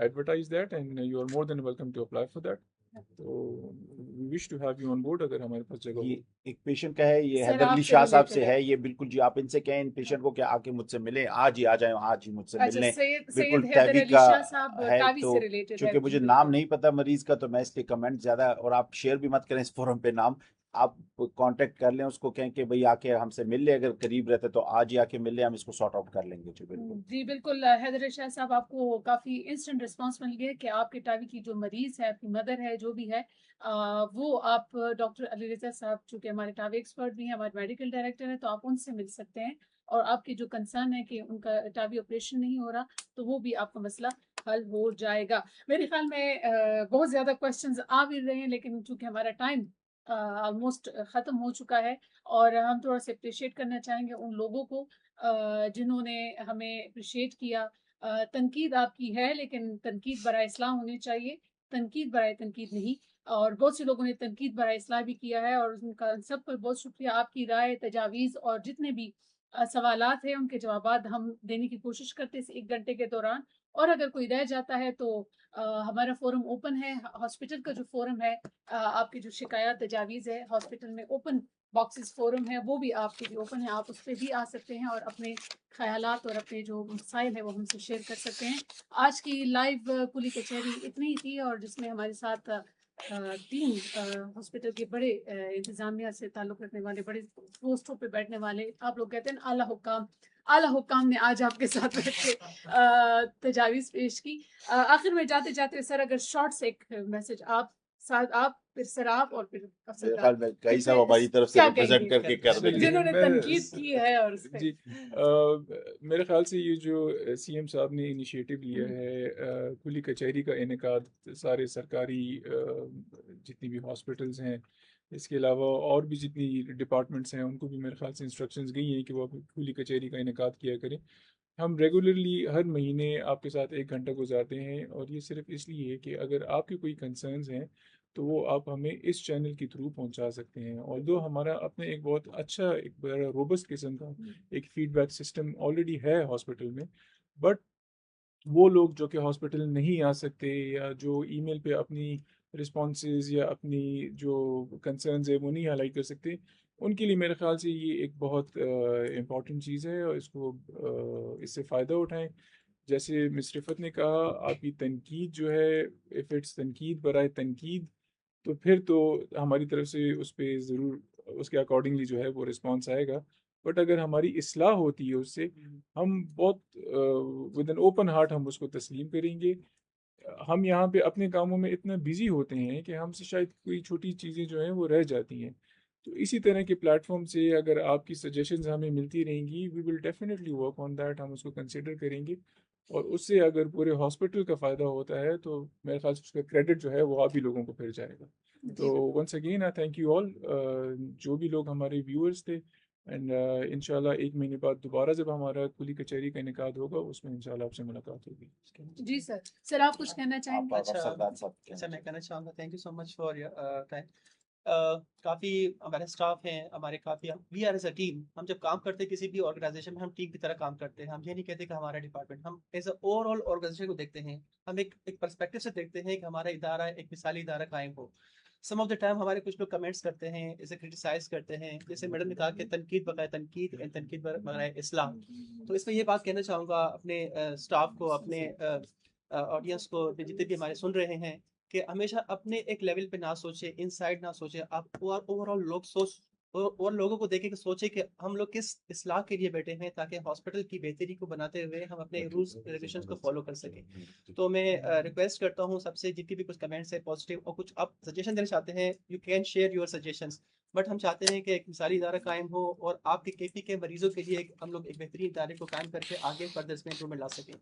advertise that and you are more than welcome to apply for that. तो we wish to have you on board अगर हमारे पास जगह ये हो। एक पेशेंट का है, ये सर हैदर अली आपसे शाह साहब रिलेटेड से है। है। ये बिल्कुल जी, आप इनसे कहें इन पेशेंट को कि आके मुझसे मिलें, आज ही आ जाएं, आज ही मुझसे अच्छा, मिलने। सैयद बिल्कुल हैदर टैवी अली का शाह साहब है। टावी तो से रिलेटेड है चूंकि जी मुझे नाम बिल्कुल। नहीं पता मरीज का, तो मैं इसलिए कमेंट ज्यादा, और आप शेयर भी मत करें इस फोरम पे नाम। आप कांटेक्ट कर लें उसको, कहें कि भाई आके हमसे मिल ले, अगर करीब रहते तो आज ही आके मिल ले, हम इसको सॉर्ट आउट कर लेंगे जी। बिल्कुल जी बिल्कुल। हैदर अली शाह साहब, आपको काफी इंस्टेंट रिस्पांस मिल गया कि आपके टावी की जो मरीज है, आपकी मदर है, जो भी है, वो आप डॉक्टर अली रजा साहब, चूंकि हमारे टावी एक्सपर्ट भी हैं, हमारे मेडिकल डायरेक्टर हैं, तो आप उनसे मिल सकते हैं। और आपकी जो कंसर्न है कि उनका टावी ऑपरेशन नहीं हो रहा, तो वो भी आपका मसला हल हो जाएगा। मेरे ख्याल में बहुत ज्यादा क्वेश्चंस आ भी रहे हैं, लेकिन चूंकि हमारा टाइम ऑलमोस्ट खत्म हो चुका है, और हम थोड़ा सा अप्रिशिएट करना चाहेंगे उन लोगों को जिन्होंने हमें अप्रिशिएट किया। तनकीद आपकी है, लेकिन तनकीद बराए इस्लाह होनी चाहिए, तनकीद बराए तनकीद नहीं। और बहुत से लोगों ने तनकीद बराए इस्लाह भी किया है, और उनका सब पर बहुत शुक्रिया। आपकी राय, तजावीज़ और जितने भी सवालात हैं उनके जवाबात हम देने की कोशिश करते हैं इस 1 घंटे के दौरान। और अगर कोई रह जाता है तो हमारा फोरम ओपन है। हॉस्पिटल का जो फोरम है, आपकी जो शिकायत तजावीज़ है हॉस्पिटल में, ओपन बॉक्सेस फोरम है, वो भी आपके लिए ओपन है। आप उस पर भी आ सकते हैं और अपने ख्यालात और अपने जो मसाइल है वो हमसे शेयर कर सकते हैं। आज की लाइव कुली कचहरी इतनी ही थी, और जिसमें हमारे साथ 3 हॉस्पिटल के बड़े इंतजामिया से ताल्लुक़ रखने वाले, बड़े पोस्टों पे बैठने वाले, आप लोग कहते हैं ना आला हुक्काम ने आज आपके साथ बैठ के तजावीज़ पेश की। आखिर में जाते जाते सर, अगर शॉर्ट से एक मैसेज आप साथ आप, फिर सराफ और फिर मेरे अफसर ख्याल में कई सब हमारी तरफ से क्या रिप्रेजेंट कहेंगे करके कर चलिए, देंगे। जिन्होंने मैं तनकीद की है और उस पे? जी मेरे ख्याल से ये जो सीएम साहब ने इनिशिएटिव लिया है खुली कचहरी का इनेकाद सारे सरकारी जितनी भी हॉस्पिटल्स हैं, इसके अलावा और भी जितनी डिपार्टमेंट्स हैं उनको भी मेरे ख्याल से इंस्ट्रक्शंस गई हैं कि वो खुली कचहरी का इनेकाद किया करें। हम रेगुलरली हर महीने आपके साथ 1 घंटा गुजारते हैं और ये सिर्फ इसलिए है कि अगर आपके कोई कंसर्न्स हैं तो वो आप हमें इस चैनल के थ्रू पहुंचा सकते हैं। और दो हमारा अपने एक बहुत अच्छा एक बड़ा रोबस्ट किस्म का एक फीडबैक सिस्टम ऑलरेडी है हॉस्पिटल में, बट वो लोग जो कि हॉस्पिटल नहीं आ सकते या जो ईमेल पे अपनी रिस्पॉन्सेज या अपनी जो कंसर्न्स है वो नहीं हाईलाइट कर सकते, उनके लिए मेरे ख्याल से ये एक बहुत इम्पॉर्टेंट चीज़ है और इसको इससे फ़ायदा उठाएं। जैसे मिस रिफत ने कहा, आपकी तनकीद जो है, इफ़ इट्स तनकीद बराए तनकीद, तो फिर तो हमारी तरफ से उस पे ज़रूर उसके अकॉर्डिंगली जो है वो रिस्पॉन्स आएगा। बट अगर हमारी इस्लाह होती है उससे, हम बहुत विद एन ओपन हार्ट हम उसको तस्लीम करेंगे। हम यहाँ पे अपने कामों में इतना बिजी होते हैं कि हमसे शायद कोई छोटी चीज़ें जो हैं वो रह जाती हैं। तो इसी तरह के प्लेटफॉर्म से अगर आपकी सजेशंस हमें मिलती रहेंगी, we will definitely work on that, हम उसको कंसिडर करेंगे। और उससे अगर पूरे हॉस्पिटल का फ़ायदा होता है तो मेरे ख्याल से उसका क्रेडिट जो है वो आप ही लोगों को फिर जाएगा। तो once again I thank you all, जो भी लोग हमारे व्यूअर्स थे, एंड इंशाल्लाह 1 महीने बाद दोबारा जब हमारा खुली कचहरी का इनेकाद होगा उसमें इंशाल्लाह आपसे मुलाकात होगी। जी सर आप कुछ कहना चाहेंगे? आप सरदार साहब अच्छा, मैं कहना चाहूँगा thank you so much for your time. काफ़ी हमारे स्टाफ हैं, हमारे काफ़ी we are as a team. हम जब काम करते हैं किसी भी ऑर्गेनाइजेशन में, हम टीम की तरह काम करते हैं। हम ये नहीं कहते कि हमारा डिपार्टमेंट, हम एज अ ओवरऑल ऑर्गेनाइजेशन को देखते हैं। हम एक पर्सपेक्टिव से देखते हैं कि हमारा इदारा एक मिसाली इदारा कायम हो। सम ऑफ द टाइम हमारे कुछ लोग कमेंट्स करते हैं, इसे क्रिटिसाइज करते हैं, जैसे मैडम ने कहा कि तनकीद बगैर तनकीद एंड तनकीद बगैर इस्लाह। तो इसमें ये बात कहना चाहूँगा अपने स्टाफ को, अपने ऑडियंस को, जितने भी हमारे सुन रहे हैं, कि हमेशा अपने एक लेवल पे ना सोचे, इनसाइड ना सोचे। आप ओवरऑल लोग सोच और लोगों को देखें कि सोचे कि हम लोग किस इस्लाह के लिए बैठे हैं, ताकि हॉस्पिटल की बेहतरी को बनाते हुए हम अपने रूल्स रेगुलेशंस को फॉलो कर सकें। तो मैं रिक्वेस्ट करता हूँ सबसे, जितनी भी कुछ कमेंट्स है पॉजिटिव और कुछ आप सजेशन देना चाहते हैं, you can share your suggestions. But हम चाहते हैं कि एक मिसाली इदारा कायम हो और आपके केपी के मरीजों के लिए हम लोग एक बेहतरीन इदारे को कायम करके आगे फर्दर इसमें इंप्रूवमेंट ला सकें।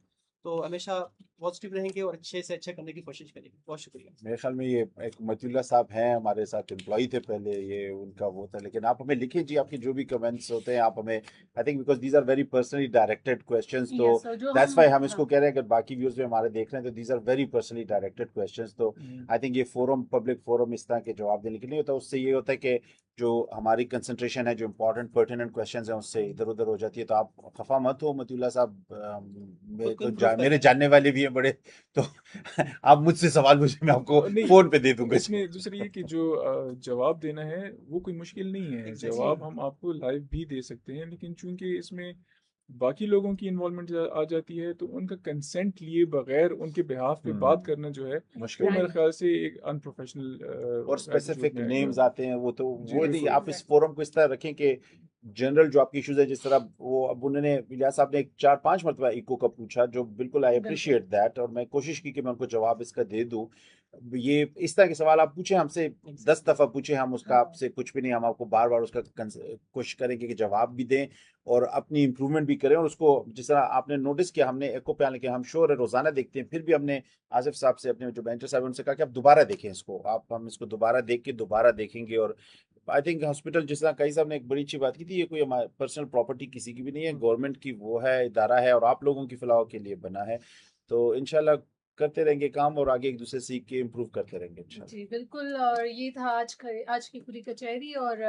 तो हमेशा पॉजिटिव रहेंगे और अच्छे से अच्छा करने की कोशिश करेंगे। बहुत शुक्रिया। मेरे ख्याल में ये एक मतीउल्लाह साहब हैं, हमारे साथ एम्प्लॉई थे पहले, ये उनका वो था। लेकिन आप हमें लिखिए जी, आपके जो भी कमेंट्स होते हैं आप हमें, I think because these are very personally directed questions, तो यस सर, जो दैट्स व्हाई हम हाँ इसको कह रहे हैं। अगर बाकी व्यूअर्स भी हमारे देख रहे हैं तो these are very personally directed questions. तो आई थिंक ये फोरम, पब्लिक फोरम इस तरह के जवाब देने के लिए होता है। उससे ये होता है कि जो हमारी कंसंट्रेशन है, जो इंपॉर्टेंट पर्टिनेंट क्वेश्चंस हैं, उससे इधर उधर हो जाती है। तो आप खफा मत हो मतीउल्लाह साहब, खुद को improve मेरे करें। जानने वाले भी हैं बड़े, तो आप मुझसे सवाल पूछे, मैं आपको नहीं, फोन पे दे दूंगा। इसमें दूसरी ये कि जो जवाब देना है वो कोई मुश्किल नहीं है। Exactly. जवाब हम आपको लाइव भी दे सकते हैं, लेकिन चूंकि इसमें बाकी लोगों की इन्वॉल्वमेंट आ जाती है तो उनका कंसेंट लिए बगैर उनके बिहाफ पे बात करना जो है मुश्किल वो मेरे Right. ख्याल से एक अनप्रोफेशनल और स्पेसिफिक में आएगा। नेम्स आते हैं, वो तो जी वो नहीं। बिल्कुल। आप इस फोरम को इस तरह रखें कि जनरल जो आपकी इश्यूज है, जिस तरह वो अब उन्होंने, इलियास साहब ने 4-5 मरतबा इको का पूछा, जो बिल्कुल आई बिल्कुल। अप्रिशिएट दैट, और मैं कोशिश की कि मैं उनको जवाब इसका दे दूं। ये इस तरह के सवाल आप पूछे हमसे, 10 दफा पूछे, हम उसका हाँ। आपसे कुछ भी नहीं, हम आपको बार बार उसका कोशिश करेंगे कि जवाब भी दें और अपनी इंप्रूवमेंट भी करें। और उसको जिस तरह आपने नोटिस किया, हमने एको पे आने के हम श्योर है रोजाना देखते हैं, फिर भी हमने आसिफ साहब से, अपने जो बेंचर साहब, उनसे कहा कि आप दोबारा देखें इसको, हम इसको दोबारा देख के दोबारा देखेंगे। और आई थिंक हॉस्पिटल, जिस तरह कई साहब ने एक बड़ी अच्छी बात की थी, ये कोई हमारी पर्सनल प्रॉपर्टी किसी की भी नहीं है, गवर्नमेंट की वो है, इदारा है, और आप लोगों की फलाह के लिए बना है। तो इंशाल्लाह करते रहेंगे काम और आगे एक दूसरे से सीख के इम्प्रूव करते रहेंगे इंशाल्लाह। जी बिल्कुल। और ये था आज की खुली कचहरी। और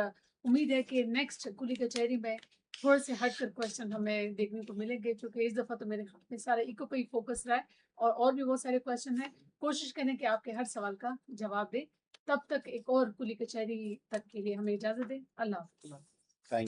उम्मीद है कि नेक्स्ट खुली कचहरी में थोड़े से हटकर क्वेश्चन हमें देखने को मिलेंगे, क्योंकि इस दफ़ा तो मेरे में सारे इको पे ही फोकस रहा है और भी बहुत सारे क्वेश्चन हैं। कोशिश करें कि आपके हर सवाल का जवाब दें। तब तक एक और खुली कचहरी तक के लिए हमें इजाज़त दें। अल्लाह हाफ़िज़।